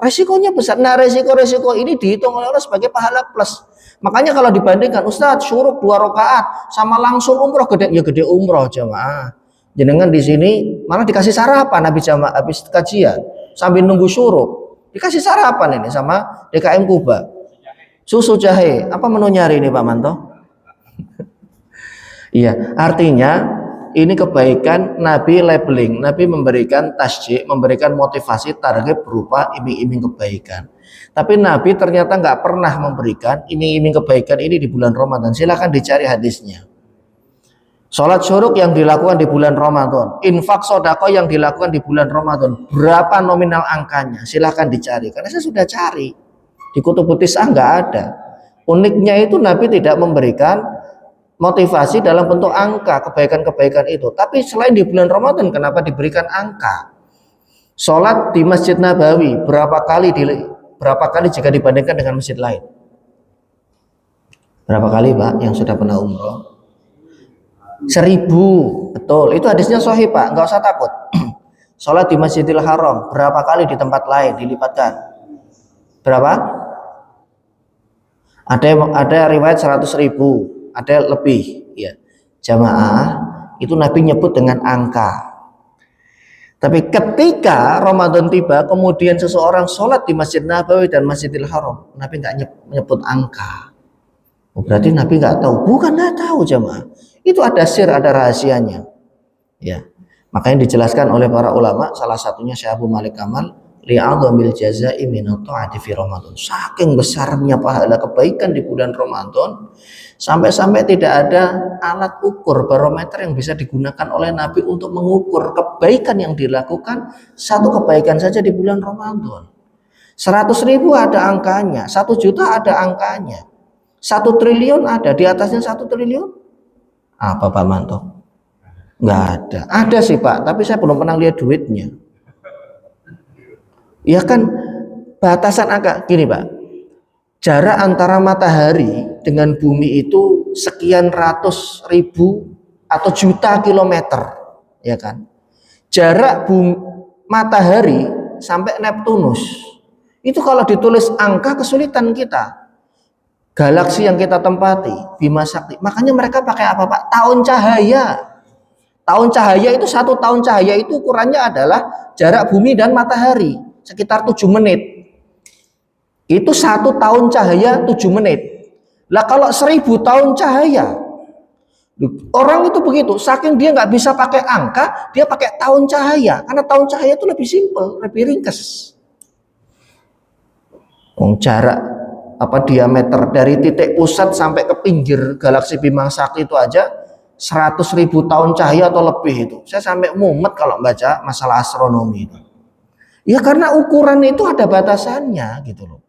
resikonya besar. Nah, resiko-resiko ini dihitung oleh Allah sebagai pahala plus. Makanya kalau dibandingkan, Ustadz syuruk 2 rakaat sama langsung umroh, gede ya gede umroh jamaah. Jenengan di sini malah dikasih sarapan habis kajian sambil nunggu syuruk. Dikasih sarapan ini sama DKM Kuba. Susu jahe. Apa menunya hari ini Pak Manto? Iya, artinya ini kebaikan Nabi labeling. Nabi memberikan tasjik, memberikan motivasi target berupa iming-iming kebaikan. Tapi Nabi ternyata nggak pernah memberikan iming-iming kebaikan ini di bulan Ramadan. Silahkan dicari hadisnya. Sholat syuruk yang dilakukan di bulan Ramadan, infak sodako yang dilakukan di bulan Ramadan, berapa nominal angkanya? Silahkan dicari. Karena saya sudah cari di Kutubut Tis'ah nggak ada. Uniknya itu Nabi tidak memberikan motivasi dalam bentuk angka kebaikan-kebaikan itu. Tapi selain di bulan Ramadan, kenapa diberikan angka? Sholat di Masjid Nabawi berapa kali jika dibandingkan dengan masjid lain? Berapa kali Pak yang sudah pernah umroh? 1000, betul. Itu hadisnya sahih Pak, nggak usah takut. Sholat di Masjidil Haram berapa kali di tempat lain dilipatkan? Berapa? Ada riwayat 100.000, ada lebih. Ya, jamaah itu Nabi nyebut dengan angka. Tapi ketika Ramadan tiba, kemudian seseorang sholat di Masjid Nabawi dan Masjidil Haram, Nabi nggak menyebut angka. Oh, berarti Nabi nggak tahu? Bukan nggak tahu jamaah. Itu ada sir, ada rahasianya. Ya, makanya dijelaskan oleh para ulama, salah satunya Syekh Abu Malik Kamal, li'adhamil jazaa'i minat ta'ati fi Ramadan. Saking besarnya pahala kebaikan di bulan Ramadan, sampai-sampai tidak ada alat ukur barometer yang bisa digunakan oleh Nabi untuk mengukur kebaikan yang dilakukan, satu kebaikan saja di bulan Ramadan. 100.000 ada angkanya, 1 juta ada angkanya, 1 triliun ada, di atasnya 1 triliun. Apa Pak Manto? Nggak ada. Ada sih Pak, tapi saya belum pernah lihat duitnya. Ya kan batasan angka gini Pak. Jarak antara matahari dengan bumi itu sekian ratus ribu atau juta kilometer, ya kan? Jarak matahari sampai Neptunus itu kalau ditulis angka kesulitan kita. Galaksi yang kita tempati, Bima Sakti. Makanya mereka pakai apa Pak? Tahun cahaya. Tahun cahaya itu 1 tahun cahaya itu ukurannya adalah jarak bumi dan matahari sekitar 7 menit. Itu 1 tahun cahaya 7 menit. Lah kalau 1000 tahun cahaya, orang itu begitu. Saking dia nggak bisa pakai angka, dia pakai tahun cahaya. Karena tahun cahaya itu lebih simpel, lebih ringkas. Jarak diameter dari titik pusat sampai ke pinggir galaksi Bima Sakti itu aja 100.000 tahun cahaya atau lebih itu. Saya sampai mumet kalau baca masalah astronomi itu. Ya karena ukuran itu ada batasannya gitu loh.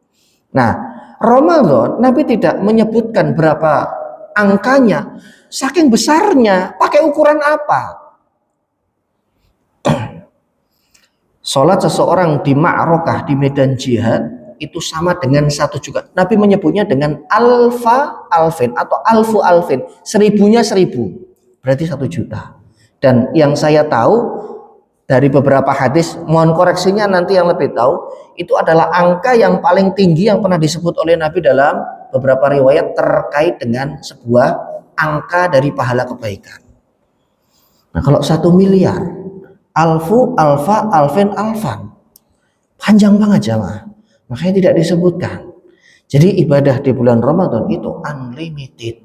Nah, Ramadan Nabi tidak menyebutkan berapa angkanya, saking besarnya, pakai ukuran apa? Sholat seseorang di ma'rokah, di medan jihad, itu sama dengan 1 juga. Nabi menyebutnya dengan alfa alfin atau alfu alfin. 1000-nya 1000. Berarti 1 juta. Dan yang saya tahu dari beberapa hadis, mohon koreksinya nanti yang lebih tahu, itu adalah angka yang paling tinggi yang pernah disebut oleh Nabi dalam beberapa riwayat terkait dengan sebuah angka dari pahala kebaikan. Nah kalau 1 miliar, alfu, alfa, alfin, alfan. Panjang banget jamaah. Makanya tidak disebutkan. Jadi ibadah di bulan Ramadan itu unlimited.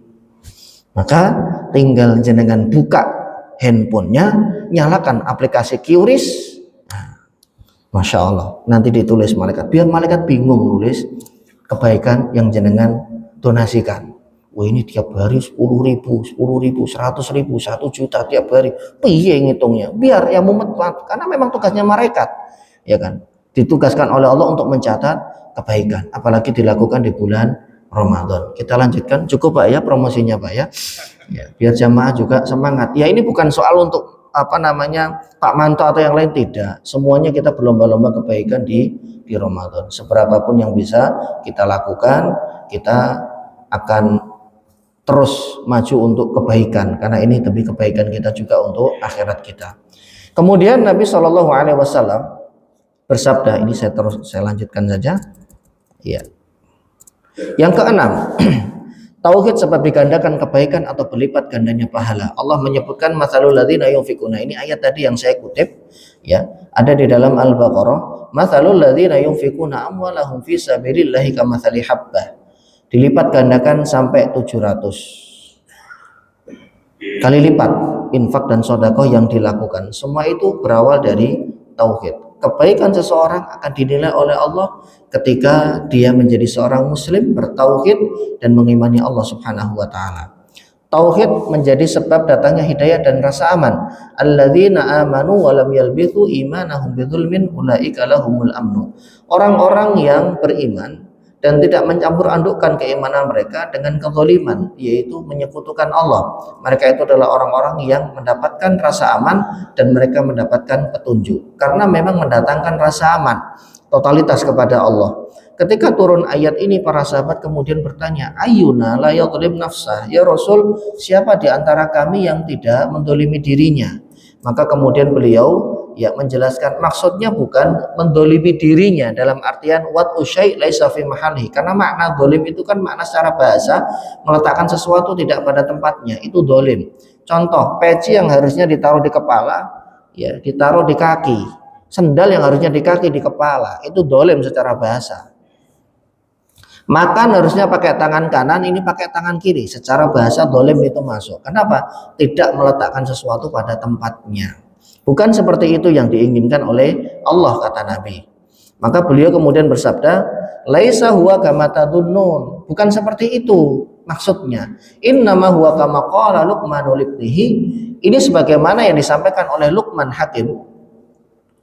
Maka tinggal jenengan buka handphonenya, nyalakan aplikasi QRIS. Nah, Masya Allah, nanti ditulis malaikat. Biar malaikat bingung nulis kebaikan yang jenengan donasikan. Wah ini tiap hari 10.000, 100.000, 1 juta tiap hari. Piye ngitungnya? Biar yang mumet, karena memang tugasnya malaikat, ya kan? Ditugaskan oleh Allah untuk mencatat kebaikan, apalagi dilakukan di bulan Ramadan. Kita lanjutkan, cukup Pak ya promosinya Pak ya. Ya, biar jamaah juga semangat. Ya ini bukan soal untuk Pak Manto atau yang lain, tidak. Semuanya kita berlomba-lomba kebaikan di di Ramadan. Seberapapun yang bisa kita lakukan, kita akan terus maju untuk kebaikan, karena ini demi kebaikan kita juga untuk akhirat kita. Kemudian Nabi Shallallahu Alaihi Wasallam bersabda, ini saya lanjutkan saja. Ya. Yang keenam, tauhid sebab digandakan kebaikan atau berlipat gandanya pahala. Allah menyebutkan matsalul ladzina yunfikuna. Ini ayat tadi yang saya kutip, ya, ada di dalam Al-Baqarah. Matsalul ladzina yunfikuna amwalahum fi sabilillahi kamatsali habbah. Dilipat gandakan sampai 700 kali lipat infak dan sedekah yang dilakukan. Semua itu berawal dari tauhid. Kebaikan seseorang akan dinilai oleh Allah ketika dia menjadi seorang muslim, bertauhid dan mengimani Allah Subhanahu wa taala. Tauhid menjadi sebab datangnya hidayah dan rasa aman. Alladzina amanu wa lam yalbithu imanahum bidzulmin ulaika lahumul amnu. Orang-orang yang beriman dan tidak mencampur adukkan keimanan mereka dengan kezaliman, yaitu menyekutukan Allah. Mereka itu adalah orang-orang yang mendapatkan rasa aman dan mereka mendapatkan petunjuk, karena memang mendatangkan rasa aman, totalitas kepada Allah. Ketika turun ayat ini, para sahabat kemudian bertanya, ayyuna la yadhlim nafsah, ya Rasul, siapa di antara kami yang tidak mendolimi dirinya? Maka kemudian beliau menjelaskan maksudnya bukan mendolimi dirinya dalam artian wat usyai laisa fi mahalli, karena makna dolim itu kan makna secara bahasa meletakkan sesuatu tidak pada tempatnya, itu dolim. Contoh, peci yang harusnya ditaruh di kepala ya ditaruh di kaki, sendal yang harusnya di kaki di kepala, itu dolim secara bahasa. Makan harusnya pakai tangan kanan, ini pakai tangan kiri, secara bahasa dolim itu masuk. Kenapa? Tidak meletakkan sesuatu pada tempatnya. Bukan seperti itu yang diinginkan oleh Allah, kata Nabi. Maka beliau kemudian bersabda, laisa huwa kama tadunnun. Bukan seperti itu maksudnya. Innama huwa kama qala Luqman libnihi. Ini sebagaimana yang disampaikan oleh Luqman Hakim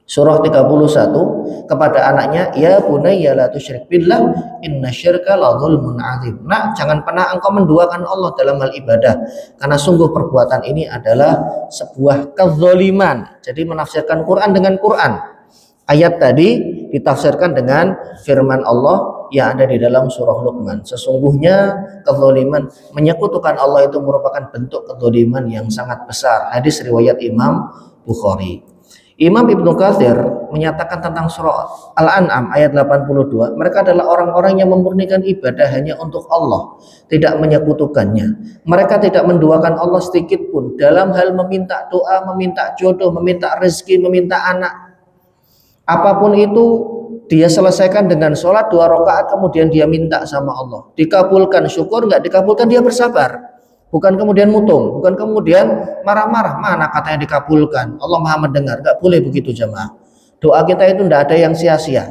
surah 31 kepada anaknya, ya bunayya la tusyrik billah innasyirka la dzulmun adzim. Nak, jangan pernah engkau menduakan Allah dalam hal ibadah, karena sungguh perbuatan ini adalah sebuah kezaliman. Jadi menafsirkan Quran dengan Quran. Ayat tadi ditafsirkan dengan firman Allah yang ada di dalam surah Luqman. Sesungguhnya kezaliman, menyekutukan Allah itu merupakan bentuk kezaliman yang sangat besar. Hadis riwayat Imam Bukhari. Imam Ibnu Katsir menyatakan tentang surah Al-An'am ayat 82, mereka adalah orang-orang yang memurnikan ibadah hanya untuk Allah, tidak menyekutukannya. Mereka tidak menduakan Allah sedikit pun dalam hal meminta doa, meminta jodoh, meminta rezeki, meminta anak. Apapun itu dia selesaikan dengan sholat 2 rakaat, kemudian dia minta sama Allah. Dikabulkan syukur, nggak dikabulkan dia bersabar. Bukan kemudian mutung, bukan kemudian marah-marah, mana katanya dikabulkan, Allah Maha mendengar. Gak boleh begitu jemaah. Doa kita itu tidak ada yang sia-sia.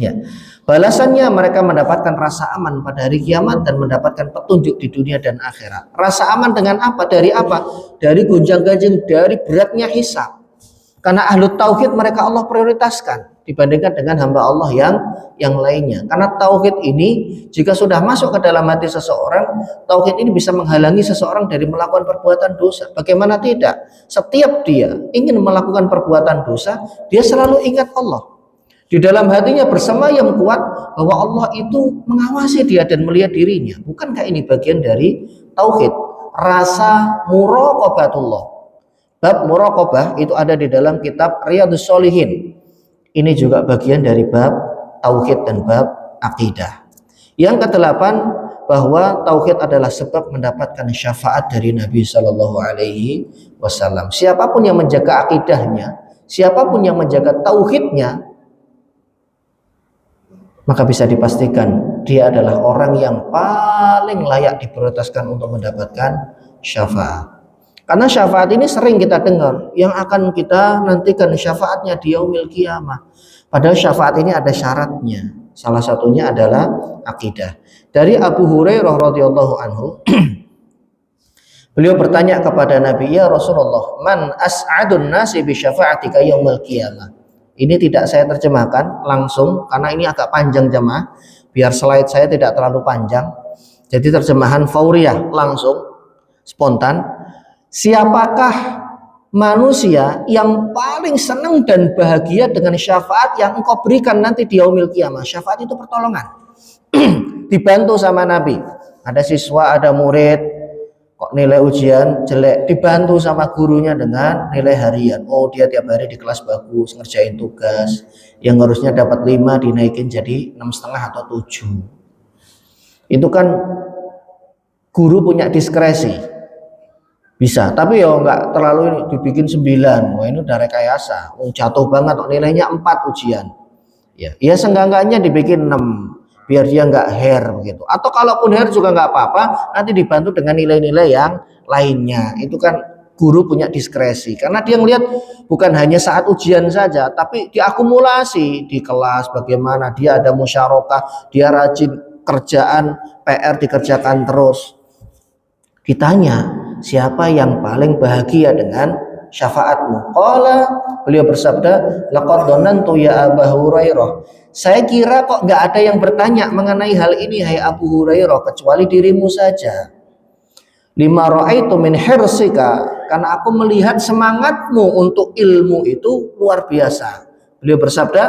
Ya. Balasannya mereka mendapatkan rasa aman pada hari kiamat dan mendapatkan petunjuk di dunia dan akhirat. Rasa aman dengan apa? Dari apa? Dari gonjang-ganjing, dari beratnya hisab. Karena ahlu tauhid mereka Allah prioritaskan dibandingkan dengan hamba Allah yang lainnya. Karena tauhid ini jika sudah masuk ke dalam hati seseorang, tauhid ini bisa menghalangi seseorang dari melakukan perbuatan dosa. Bagaimana tidak? Setiap dia ingin melakukan perbuatan dosa, dia selalu ingat Allah. Di dalam hatinya bersemayam kuat bahwa Allah itu mengawasi dia dan melihat dirinya. Bukankah ini bagian dari tauhid? Rasa muraqabatullah. Bab muraqabah itu ada di dalam kitab Riyadhus Shalihin. Ini juga bagian dari bab tauhid dan bab akidah. Yang kedelapan, bahwa tauhid adalah sebab mendapatkan syafaat dari Nabi Shallallahu Alaihi Wasallam. Siapapun yang menjaga akidahnya, siapapun yang menjaga tauhidnya, maka bisa dipastikan dia adalah orang yang paling layak diprioritaskan untuk mendapatkan syafaat. Karena syafaat ini sering kita dengar, yang akan kita nantikan syafaatnya di yaumil qiyamah. Padahal syafaat ini ada syaratnya. Salah satunya adalah akidah. Dari Abu Hurairah radhiyallahu anhu, beliau bertanya kepada Nabi, ya Rasulullah, man as'adun nasi bi syafa'atika yaumil qiyamah. Ini tidak saya terjemahkan langsung karena ini agak panjang jemaah, biar slide saya tidak terlalu panjang. Jadi terjemahan fauriyah, langsung, spontan. Siapakah manusia yang paling senang dan bahagia dengan syafaat yang engkau berikan nanti di yaumil qiyamah. Syafaat itu pertolongan. Dibantu sama Nabi. Ada siswa, ada murid, kok nilai ujian jelek, dibantu sama gurunya dengan nilai harian. Oh, dia tiap hari di kelas bagus, ngerjain tugas. Yang harusnya dapat 5 dinaikin jadi 6,5 atau 7. Itu kan guru punya diskresi. Bisa, tapi ya nggak terlalu ini dibikin 9. Wah, ini udah rekayasa. Jatuh banget, nilainya 4 ujian. Ya seenggak-enggaknya dibikin 6 biar dia nggak hair begitu. Atau kalaupun hair juga nggak apa-apa, nanti dibantu dengan nilai-nilai yang lainnya. Itu kan guru punya diskresi karena dia ngelihat bukan hanya saat ujian saja, tapi diakumulasi di kelas bagaimana dia ada musyarakah, dia rajin kerjaan PR dikerjakan terus. Ditanya, siapa yang paling bahagia dengan syafaatmu? Qala, beliau bersabda, laqad dhanantu ya Abu Hurairah. Saya kira kok nggak ada yang bertanya mengenai hal ini, hai Abu Hurairah, kecuali dirimu saja. Lima ra'aitu min hirsika, karena aku melihat semangatmu untuk ilmu itu luar biasa. Beliau bersabda,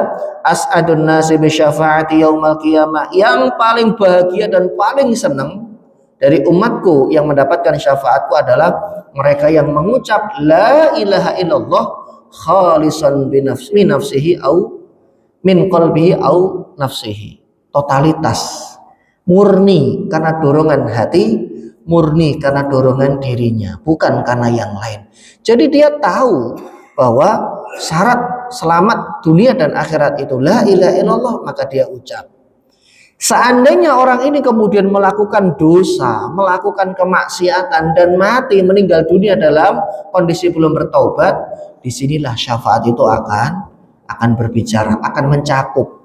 as'adun nasi bi syafaati yaumal qiyamah, yang paling bahagia dan paling senang dari umatku yang mendapatkan syafaatku adalah mereka yang mengucap la ilaha illallah khalisan min nafsihi au min qalbihi au nafsihi. Totalitas, murni karena dorongan hati, murni karena dorongan dirinya, bukan karena yang lain. Jadi dia tahu bahwa syarat selamat dunia dan akhirat itu la ilaha illallah, maka dia ucap. Seandainya orang ini kemudian melakukan dosa, melakukan kemaksiatan dan mati meninggal dunia dalam kondisi belum bertaubat, disinilah syafaat itu akan berbicara, akan mencakup.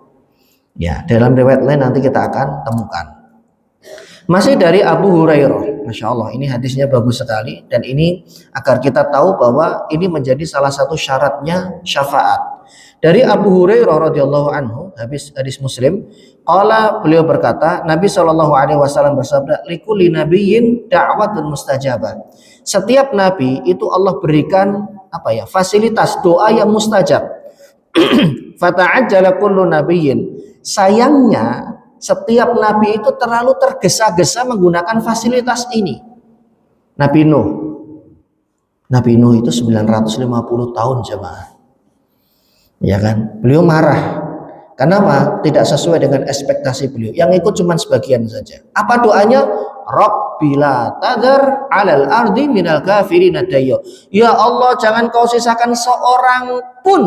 Ya, dalam riwayat lain nanti kita akan temukan. Masih dari Abu Hurairah, Masya Allah, ini hadisnya bagus sekali dan ini agar kita tahu bahwa ini menjadi salah satu syaratnya syafaat. Dari Abu Hurairah radhiyallahu anhu, hadis Muslim, qala, beliau berkata, Nabi Shallallahu alaihi wasallam bersabda, likulli nabiyyin da'watun mustajabah. Setiap nabi itu Allah berikan fasilitas doa yang mustajab. Fata'ajjala kullu nabiyyin. Sayangnya setiap nabi itu terlalu tergesa-gesa menggunakan fasilitas ini. Nabi Nuh itu 950 tahun jemaah. Ya kan? Beliau marah. Kenapa? Tidak sesuai dengan ekspektasi beliau. Yang ikut cuma sebagian saja. Apa doanya? Rabbila tadhar 'alal ardi minal kafirin dayya. Ya Allah, jangan kau sisakan seorang pun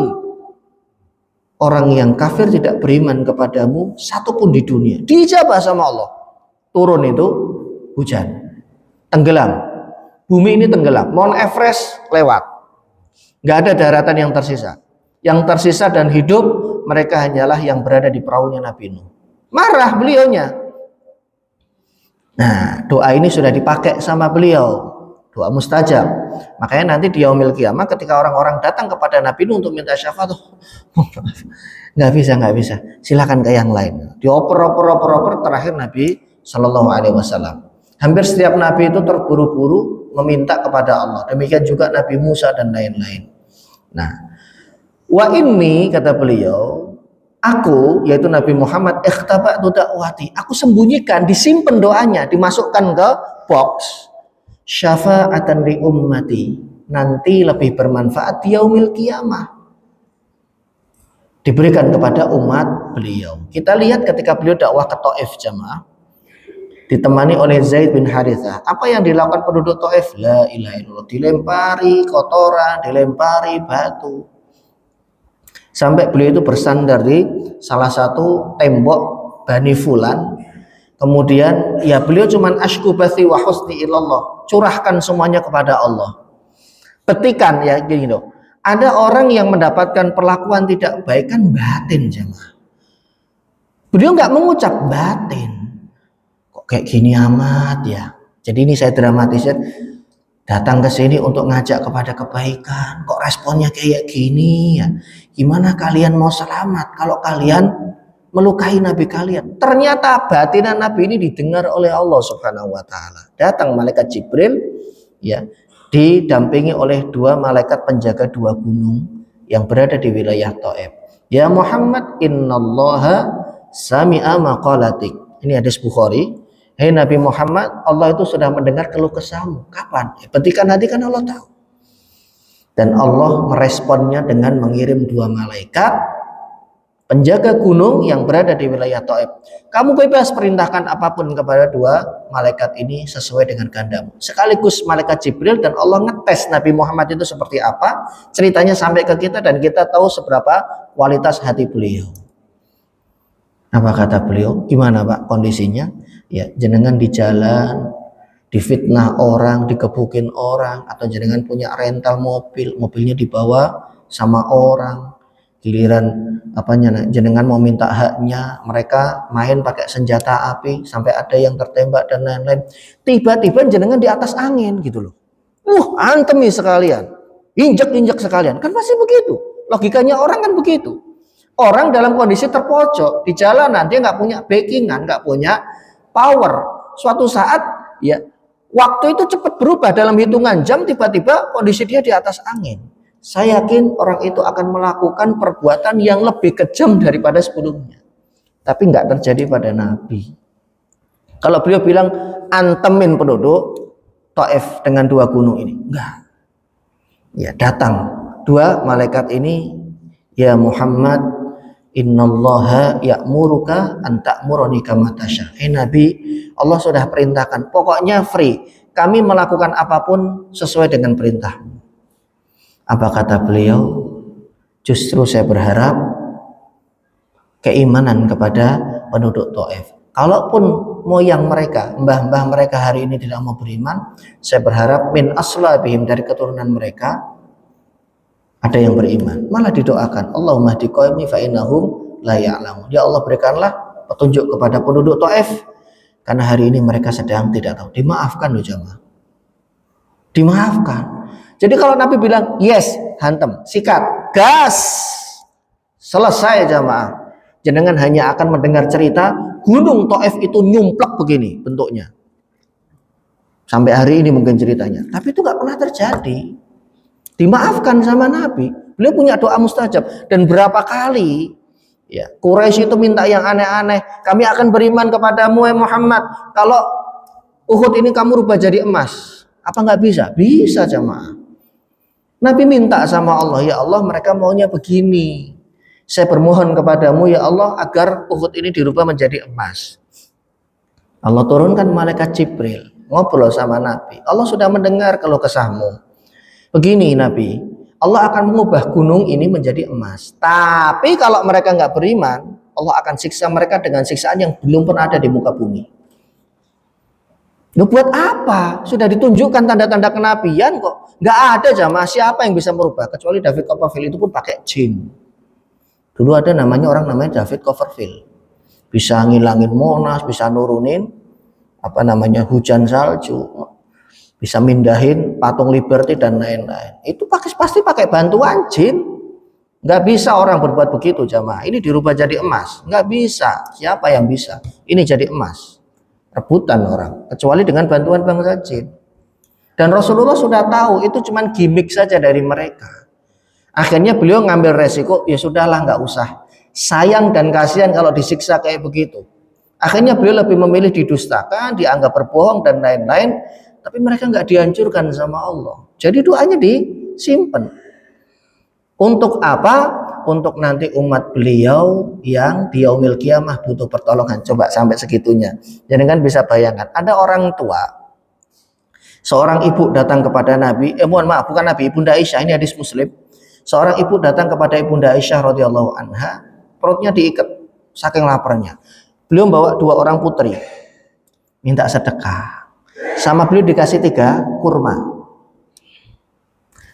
orang yang kafir tidak beriman kepadamu satupun di dunia. Dijabah sama Allah. Turun itu hujan. Tenggelam. Bumi ini tenggelam. Mount Everest lewat. Nggak ada daratan yang tersisa. Yang tersisa dan hidup mereka hanyalah yang berada di perahunya Nabi Nuh. Marah beliaunya. Nah, doa ini sudah dipakai sama beliau, doa mustajab. Makanya nanti di yaumil qiyamah ketika orang-orang datang kepada Nabi Nuh untuk minta syafaat, nggak bisa, silakan ke yang lain. Dioper terakhir Nabi Shallallahu Alaihi Wasallam. Hampir setiap Nabi itu terburu-buru meminta kepada Allah. Demikian juga Nabi Musa dan lain-lain. Nah, wa inni, kata beliau, aku yaitu Nabi Muhammad, ikhtaba'tu da'wati, aku sembunyikan, disimpan doanya, dimasukkan ke box, syafa'atan li ummati, nanti lebih bermanfaat di yaumil qiyamah, diberikan kepada umat beliau. Kita lihat ketika beliau dakwah ke Taif jamaah, ditemani oleh Zaid bin Harithah. Apa yang dilakukan penduduk Taif? La ilaha illallah, dilempari kotoran, dilempari batu. Sampai beliau itu bersandar di salah satu tembok Bani Fulan. Kemudian ya beliau cuman ashkubathi wa husni ilallah, curahkan semuanya kepada Allah. Petikan ya gini loh. Ada orang yang mendapatkan perlakuan tidak baik kan batin jemaah. Beliau nggak mengucap batin. Kok kayak gini amat ya. Jadi ini saya dramatisir. Datang ke sini untuk ngajak kepada kebaikan, kok responnya kayak gini ya? Gimana kalian mau selamat kalau kalian melukai Nabi kalian? Ternyata batinan Nabi ini didengar oleh Allah Subhanahu wa taala. Datang malaikat Jibril ya, didampingi oleh dua malaikat penjaga dua gunung yang berada di wilayah Thaif. Ya Muhammad, innallaha sami'a maqalatik. Ini hadis Bukhari. Hei Nabi Muhammad, Allah itu sudah mendengar keluh kesahmu. Kapan? Ya, petikan hati kan Allah tahu. Dan Allah meresponnya dengan mengirim dua malaikat penjaga gunung yang berada di wilayah Thaif. Kamu bebas perintahkan apapun kepada dua malaikat ini sesuai dengan kehendakmu. Sekaligus malaikat Jibril dan Allah ngetes Nabi Muhammad itu seperti apa. Ceritanya sampai ke kita dan kita tahu seberapa kualitas hati beliau. Apa kata beliau? Gimana Pak kondisinya? Ya, jenengan di jalan, difitnah orang, dikebukin orang, atau jenengan punya rental mobil, mobilnya dibawa sama orang, giliran jenengan mau minta haknya, mereka main pakai senjata api sampai ada yang tertembak dan lain-lain. Tiba-tiba jenengan di atas angin gitu loh. Antemi sekalian, injek-injek sekalian, kan pasti begitu. Logikanya orang kan begitu. Orang dalam kondisi terpojok di jalanan, dia nggak punya backingan, nggak punya power. Suatu saat ya waktu itu cepat berubah dalam hitungan jam, tiba-tiba kondisi dia di atas angin. Saya yakin orang itu akan melakukan perbuatan yang lebih kejam daripada sebelumnya. Tapi nggak terjadi pada Nabi. Kalau beliau bilang antemin penduduk Thaif dengan dua gunung ini, enggak. Ya datang dua malaikat ini, ya Muhammad, innallaha ya'muruka an ta'murani kama tasya. Nabi, Allah sudah perintahkan, pokoknya free. Kami melakukan apapun sesuai dengan perintahmu. Apa kata beliau? Justru saya berharap keimanan kepada penduduk Thaif. Kalaupun moyang mereka, mbah-mbah mereka hari ini tidak mau beriman, saya berharap min aslabihim, dari keturunan mereka ada yang beriman. Malah didoakan, Allahumma hdi qaumi fa innahum la ya'lamun. Ya Allah, berikanlah petunjuk kepada penduduk Thaif karena hari ini mereka sedang tidak tahu. Dimaafkan loh jamaah. Dimaafkan. Jadi kalau Nabi bilang yes, hantem, sikat, gas, selesai jamaah. Jenengan hanya akan mendengar cerita gunung Thaif itu nyumplek begini bentuknya. Sampai hari ini mungkin ceritanya. Tapi itu nggak pernah terjadi. Dimaafkan sama Nabi. Beliau punya doa mustajab. Dan berapa kali ya Quraisy itu minta yang aneh-aneh. Kami akan beriman kepadamu ya Muhammad kalau Uhud ini kamu rubah jadi emas. Apa nggak bisa? Bisa jamaah. Nabi minta sama Allah, ya Allah mereka maunya begini. Saya bermohon kepadamu ya Allah agar Uhud ini dirubah menjadi emas. Allah turunkan malaikat Jibril, ngobrol sama Nabi. Allah sudah mendengar keluh kesahmu. Begini Nabi, Allah akan mengubah gunung ini menjadi emas. Tapi kalau mereka nggak beriman, Allah akan siksa mereka dengan siksaan yang belum pernah ada di muka bumi. Lu buat apa? Sudah ditunjukkan tanda-tanda kenabian kok. Nggak ada jamaah, siapa yang bisa merubah kecuali David Copperfield, itu pun pakai jin. Dulu ada namanya David Copperfield. Bisa ngilangin Monas, bisa nurunin hujan salju, bisa mindahin patung Liberty dan lain-lain. Itu pasti pakai bantuan jin. Nggak bisa orang berbuat begitu jamaah. Ini dirubah jadi emas, nggak bisa. Siapa yang bisa? Ini jadi emas. Rebutan orang, kecuali dengan bantuan bangsa jin. Dan Rasulullah sudah tahu itu cuman gimmick saja dari mereka. Akhirnya beliau ngambil resiko, ya sudahlah nggak usah. Sayang dan kasihan kalau disiksa kayak begitu. Akhirnya beliau lebih memilih didustakan, dianggap berbohong dan lain-lain. Tapi mereka nggak dihancurkan sama Allah. Jadi doanya disimpan. Untuk apa? Untuk nanti umat beliau yang di yaumil kiamah butuh pertolongan. Coba sampai segitunya. Jadi kan bisa bayangkan, ada orang tua, seorang ibu datang kepada Nabi, bukan Nabi, Ibunda Aisyah, ini hadis Muslim. Seorang ibu datang kepada Ibunda Aisyah radhiyallahu anha, perutnya diikat saking laparnya. Beliau bawa dua orang putri, minta sedekah. Sama beliau dikasih 3 kurma.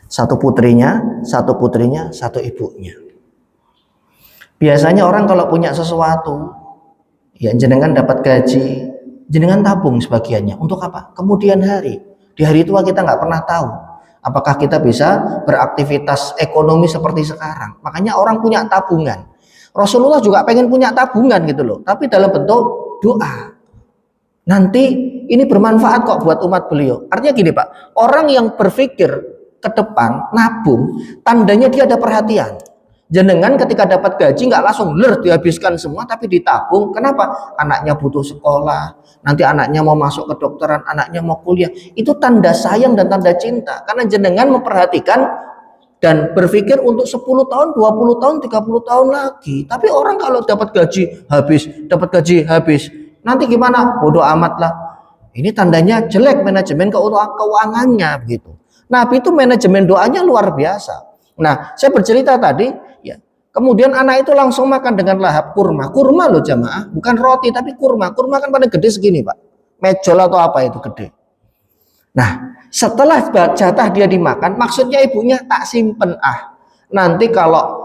Satu putrinya, satu ibunya. Biasanya orang kalau punya sesuatu, ya jenengan dapat gaji, jenengan tabung sebagiannya. Untuk apa? Kemudian hari. Di hari tua kita nggak pernah tahu apakah kita bisa beraktivitas ekonomi seperti sekarang. Makanya orang punya tabungan. Rasulullah juga pengen punya tabungan gitu loh. Tapi dalam bentuk doa. Nanti ini bermanfaat kok buat umat beliau. Artinya gini Pak, orang yang berpikir ke depan, nabung, tandanya dia ada perhatian. Jenengan ketika dapat gaji nggak langsung dihabiskan semua, tapi ditabung. Kenapa? Anaknya butuh sekolah, nanti anaknya mau masuk kedokteran, anaknya mau kuliah. Itu tanda sayang dan tanda cinta. Karena jenengan memperhatikan dan berpikir untuk 10 tahun, 20 tahun, 30 tahun lagi. Tapi orang kalau dapat gaji habis, nanti gimana? Bodoh amat lah. Ini tandanya jelek manajemen keuangannya begitu. Nabi itu manajemen doanya luar biasa. Nah, saya bercerita tadi, ya. Kemudian anak itu langsung makan dengan lahap kurma. Kurma loh jamaah, bukan roti tapi kurma. Kurma kan paling gede segini, Pak. Mejol atau apa itu gede. Nah, setelah jatah dia dimakan, maksudnya ibunya tak simpen nanti kalau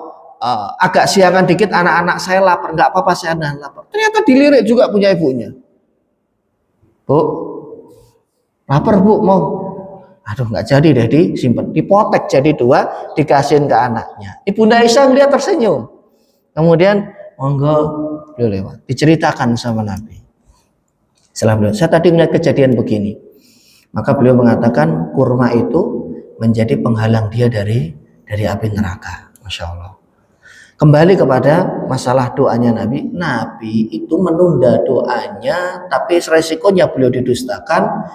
agak siangan dikit anak-anak saya lapar, nggak apa-apa saya nahan lapar. Ternyata dilirik juga punya ibunya. Bu, lapar bu, mau? Aduh nggak jadi deh, disimpan, dipotek jadi 2, dikasihin ke anaknya. Ibunda Aisyah ngeliat tersenyum. Kemudian monggo beliau lewat, diceritakan sama Nabi. Setelah beliau, saya tadi melihat kejadian begini. Maka beliau mengatakan kurma itu menjadi penghalang dia dari api neraka. Masya Allah. Kembali kepada masalah doanya Nabi. Nabi itu menunda doanya, tapi resikonya beliau didustakan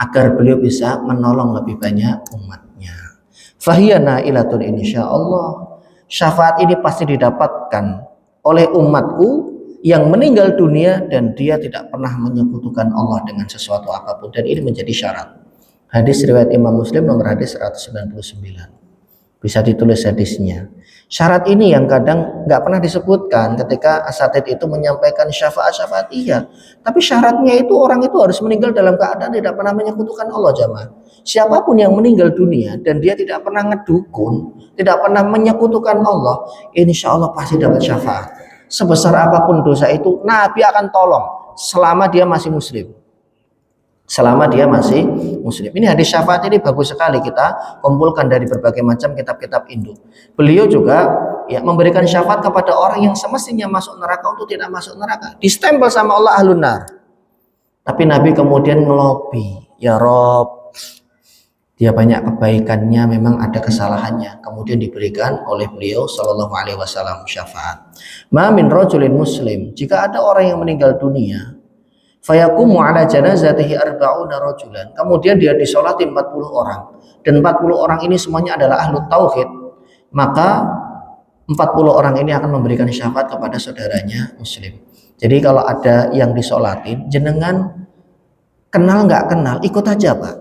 agar beliau bisa menolong lebih banyak umatnya. Fahiyana ilatun insyaallah. Syafaat ini pasti didapatkan oleh umatku yang meninggal dunia dan dia tidak pernah menyekutukan Allah dengan sesuatu apapun, dan ini menjadi syarat. Hadis riwayat Imam Muslim nomor hadis 199. Bisa ditulis hadisnya. Syarat ini yang kadang nggak pernah disebutkan ketika asatid itu menyampaikan syafaat iya. Tapi syaratnya itu orang itu harus meninggal dalam keadaan tidak pernah menyekutukan Allah jamaah. Siapapun yang meninggal dunia dan dia tidak pernah ngedukun, tidak pernah menyekutukan Allah, insya Allah pasti dapat syafaat. Sebesar apapun dosa itu, Nabi akan tolong selama dia masih muslim. Selama dia masih muslim. Ini hadis syafaat ini bagus sekali kita kumpulkan dari berbagai macam kitab-kitab induk. Beliau juga ya memberikan syafaat kepada orang yang semestinya masuk neraka untuk tidak masuk neraka. Distempel sama Allah ahlun nar. Tapi Nabi kemudian ngelobi, ya Rob, dia banyak kebaikannya, memang ada kesalahannya. Kemudian diberikan oleh beliau Shallallahu Alaihi Wasallam syafaat. Ma min rajulin muslim, jika ada orang yang meninggal dunia, fayaqumu ala janazatihi arba'una rajulan, kemudian dia disolati 40 orang, dan 40 orang ini semuanya adalah ahlu tauhid, maka 40 orang ini akan memberikan syafaat kepada saudaranya muslim. Jadi kalau ada yang disolatin, jenengan kenal nggak kenal, ikut aja Pak.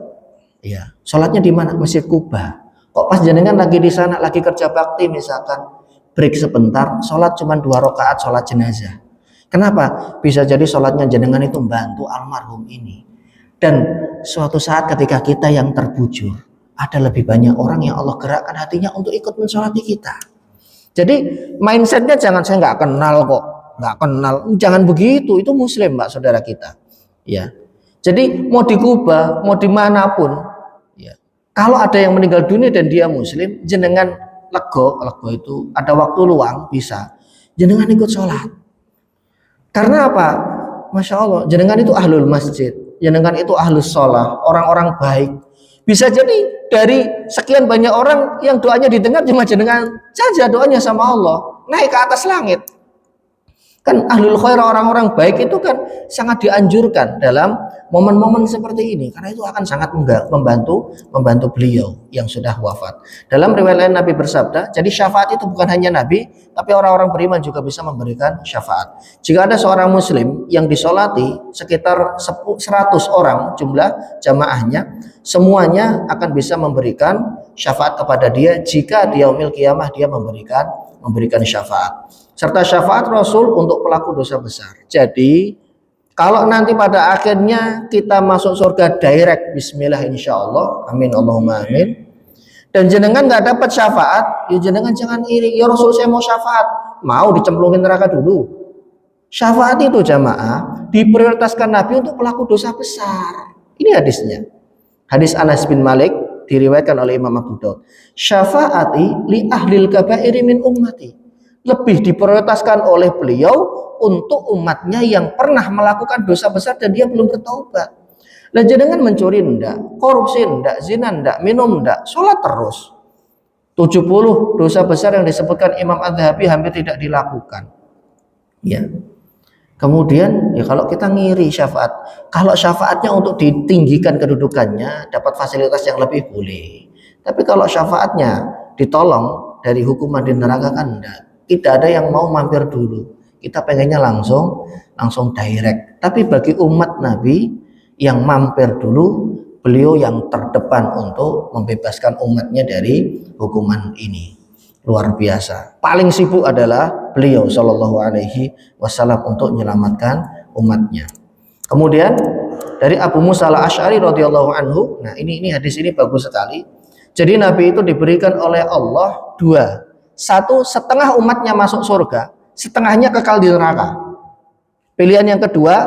Ya, sholatnya di mana? Masjid Kuba. Kok pas jenengan lagi di sana, lagi kerja bakti misalkan, break sebentar, sholat cuma 2 rakaat sholat jenazah. Kenapa? Bisa jadi sholatnya jenengan itu membantu almarhum ini. Dan suatu saat ketika kita yang terbujur, ada lebih banyak orang yang Allah gerakkan hatinya untuk ikut mensolati kita. Jadi mindsetnya jangan saya nggak kenal kok, nggak kenal, jangan begitu. Itu muslim Mbak saudara kita. Ya. Jadi mau di Kuba, mau dimanapun, ya. Kalau ada yang meninggal dunia dan dia muslim, jenengan lego itu ada waktu luang bisa, jenengan ikut sholat. Karena apa? Masya Allah, jenengan itu ahlul masjid, jenengan itu ahlus sholat, orang-orang baik. Bisa jadi dari sekian banyak orang yang doanya didengar cuma jenengan saja doanya sama Allah, naik ke atas langit. Kan ahlul khair, orang-orang baik itu kan sangat dianjurkan dalam momen-momen seperti ini, karena itu akan sangat membantu beliau yang sudah wafat. Dalam riwayat lain Nabi bersabda, jadi syafaat itu bukan hanya Nabi, tapi orang-orang beriman juga bisa memberikan syafaat. Jika ada seorang muslim yang disolati sekitar 100 orang jumlah jamaahnya, semuanya akan bisa memberikan syafaat kepada dia jika di yaumil qiyamah dia memberikan syafaat. Serta syafaat Rasul untuk pelaku dosa besar. Jadi kalau nanti pada akhirnya kita masuk surga direct, bismillah insyaallah, amin Allahumma amin, dan jenengan nggak dapat syafaat, ya jenengan jangan iri, ya Rasul saya mau syafaat, mau dicemplungin neraka dulu. Syafaat itu jamaah diprioritaskan Nabi untuk pelaku dosa besar. Ini hadisnya, hadis Anas bin Malik diriwayatkan oleh Imam Abu Daud. Syafaati li ahlil kabairi min ummati, lebih diprioritaskan oleh beliau untuk umatnya yang pernah melakukan dosa besar dan dia belum bertaubat. Lah jenengan mencuri ndak, korupsi ndak, zina ndak, minum ndak, sholat terus. 70 dosa besar yang disebutkan Imam Az-Zahabi hampir tidak dilakukan. Ya. Kemudian ya kalau kita ngiri syafaat, kalau syafaatnya untuk ditinggikan kedudukannya, dapat fasilitas yang lebih boleh. Tapi kalau syafaatnya ditolong dari hukuman di neraka kan enggak. Tidak ada yang mau mampir dulu. Kita pengennya langsung direct. Tapi bagi umat Nabi yang mampir dulu, beliau yang terdepan untuk membebaskan umatnya dari hukuman ini. Luar biasa. Paling sibuk adalah beliau Shallallahu Alaihi Wasallam untuk menyelamatkan umatnya. Kemudian dari Abu Musa al-Asy'ari radhiyallahu anhu. Nah ini hadis ini bagus sekali. Jadi Nabi itu diberikan oleh Allah dua. Satu, setengah umatnya masuk surga, setengahnya kekal di neraka. Pilihan yang kedua,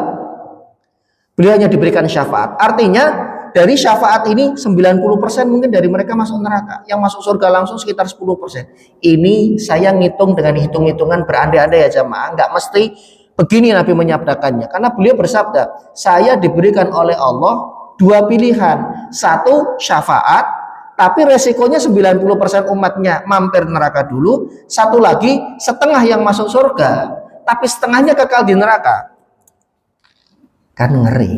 beliau hanya diberikan syafaat. Artinya dari syafaat ini 90% mungkin dari mereka masuk neraka. Yang masuk surga langsung sekitar 10%. Ini saya ngitung dengan hitung-hitungan berandai-andai ya jamaah. Enggak mesti begini Nabi menyabdakannya. Karena beliau bersabda, saya diberikan oleh Allah dua pilihan. Satu, syafaat, tapi resikonya 90% umatnya mampir neraka dulu. Satu lagi, setengah yang masuk surga, tapi setengahnya kekal di neraka. Kan ngeri.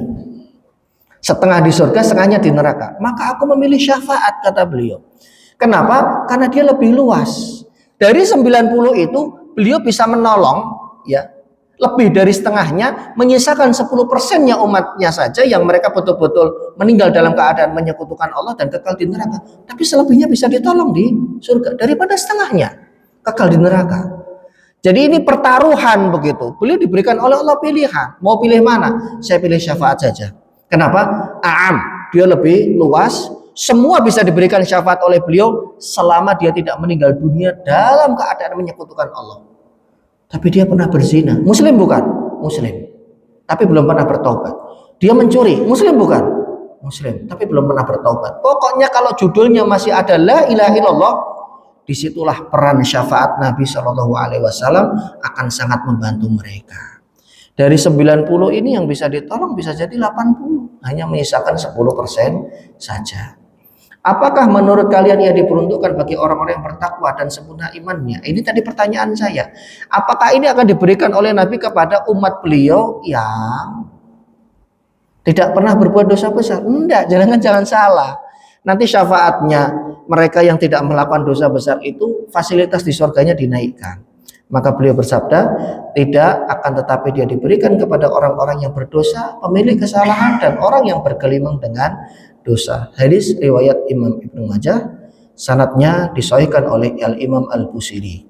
Setengah di surga, setengahnya di neraka. Maka aku memilih syafaat, kata beliau. Kenapa? Karena dia lebih luas. Dari 90 itu beliau bisa menolong ya lebih dari setengahnya, menyisakan 10%-nya umatnya saja yang mereka betul-betul meninggal dalam keadaan menyekutukan Allah dan kekal di neraka. Tapi selebihnya bisa ditolong di surga daripada setengahnya kekal di neraka. Jadi ini pertaruhan begitu. Beliau diberikan oleh Allah pilihan. Mau pilih mana? Saya pilih syafaat saja. Kenapa? A'am, dia lebih luas. Semua bisa diberikan syafaat oleh beliau selama dia tidak meninggal dunia dalam keadaan menyekutukan Allah. Tapi dia pernah berzina. Muslim bukan? Muslim. Tapi belum pernah bertobat. Dia mencuri. Muslim bukan? Muslim. Tapi belum pernah bertobat. Pokoknya kalau judulnya masih ada la ilaha illallah, disitulah peran syafaat Nabi Shallallahu Alaihi Wasallam akan sangat membantu mereka. Dari 90 ini yang bisa ditolong bisa jadi 80, hanya menyisakan 10% saja. Apakah menurut kalian ia diperuntukkan bagi orang-orang yang bertakwa dan sempurna imannya? Ini tadi pertanyaan saya. Apakah ini akan diberikan oleh Nabi kepada umat beliau yang tidak pernah berbuat dosa besar? Enggak, jangan salah. Nanti syafaatnya mereka yang tidak melakukan dosa besar itu fasilitas di surganya dinaikkan. Maka beliau bersabda, tidak akan tetapi dia diberikan kepada orang-orang yang berdosa, pemilik kesalahan dan orang yang bergelimang dengan dosa. Hadis riwayat Imam Ibnu Majah, sanadnya disahihkan oleh Al-Imam Al-Busiri.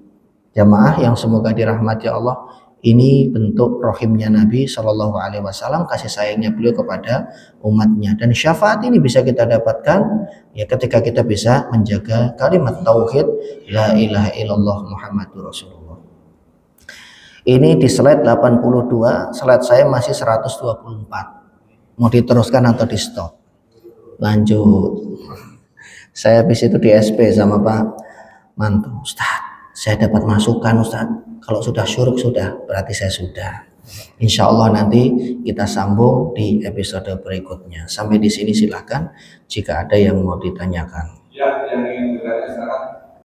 Jamaah yang semoga dirahmati Allah, ini bentuk rahimnya Nabi Shallallahu Alaihi Wasallam, kasih sayangnya beliau kepada umatnya. Dan syafaat ini bisa kita dapatkan ya ketika kita bisa menjaga kalimat tauhid la ilaha illallah Muhammadur Rasulullah. Ini di slide 82, slide saya masih 124. Mau diteruskan atau di stop? Lanjut. Saya habis itu di SP sama Pak Mantu. Ustaz, saya dapat masukan Ustaz. Kalau sudah syuruk sudah, berarti saya sudah. Insya Allah nanti kita sambung di episode berikutnya. Sampai di sini silakan jika ada yang mau ditanyakan.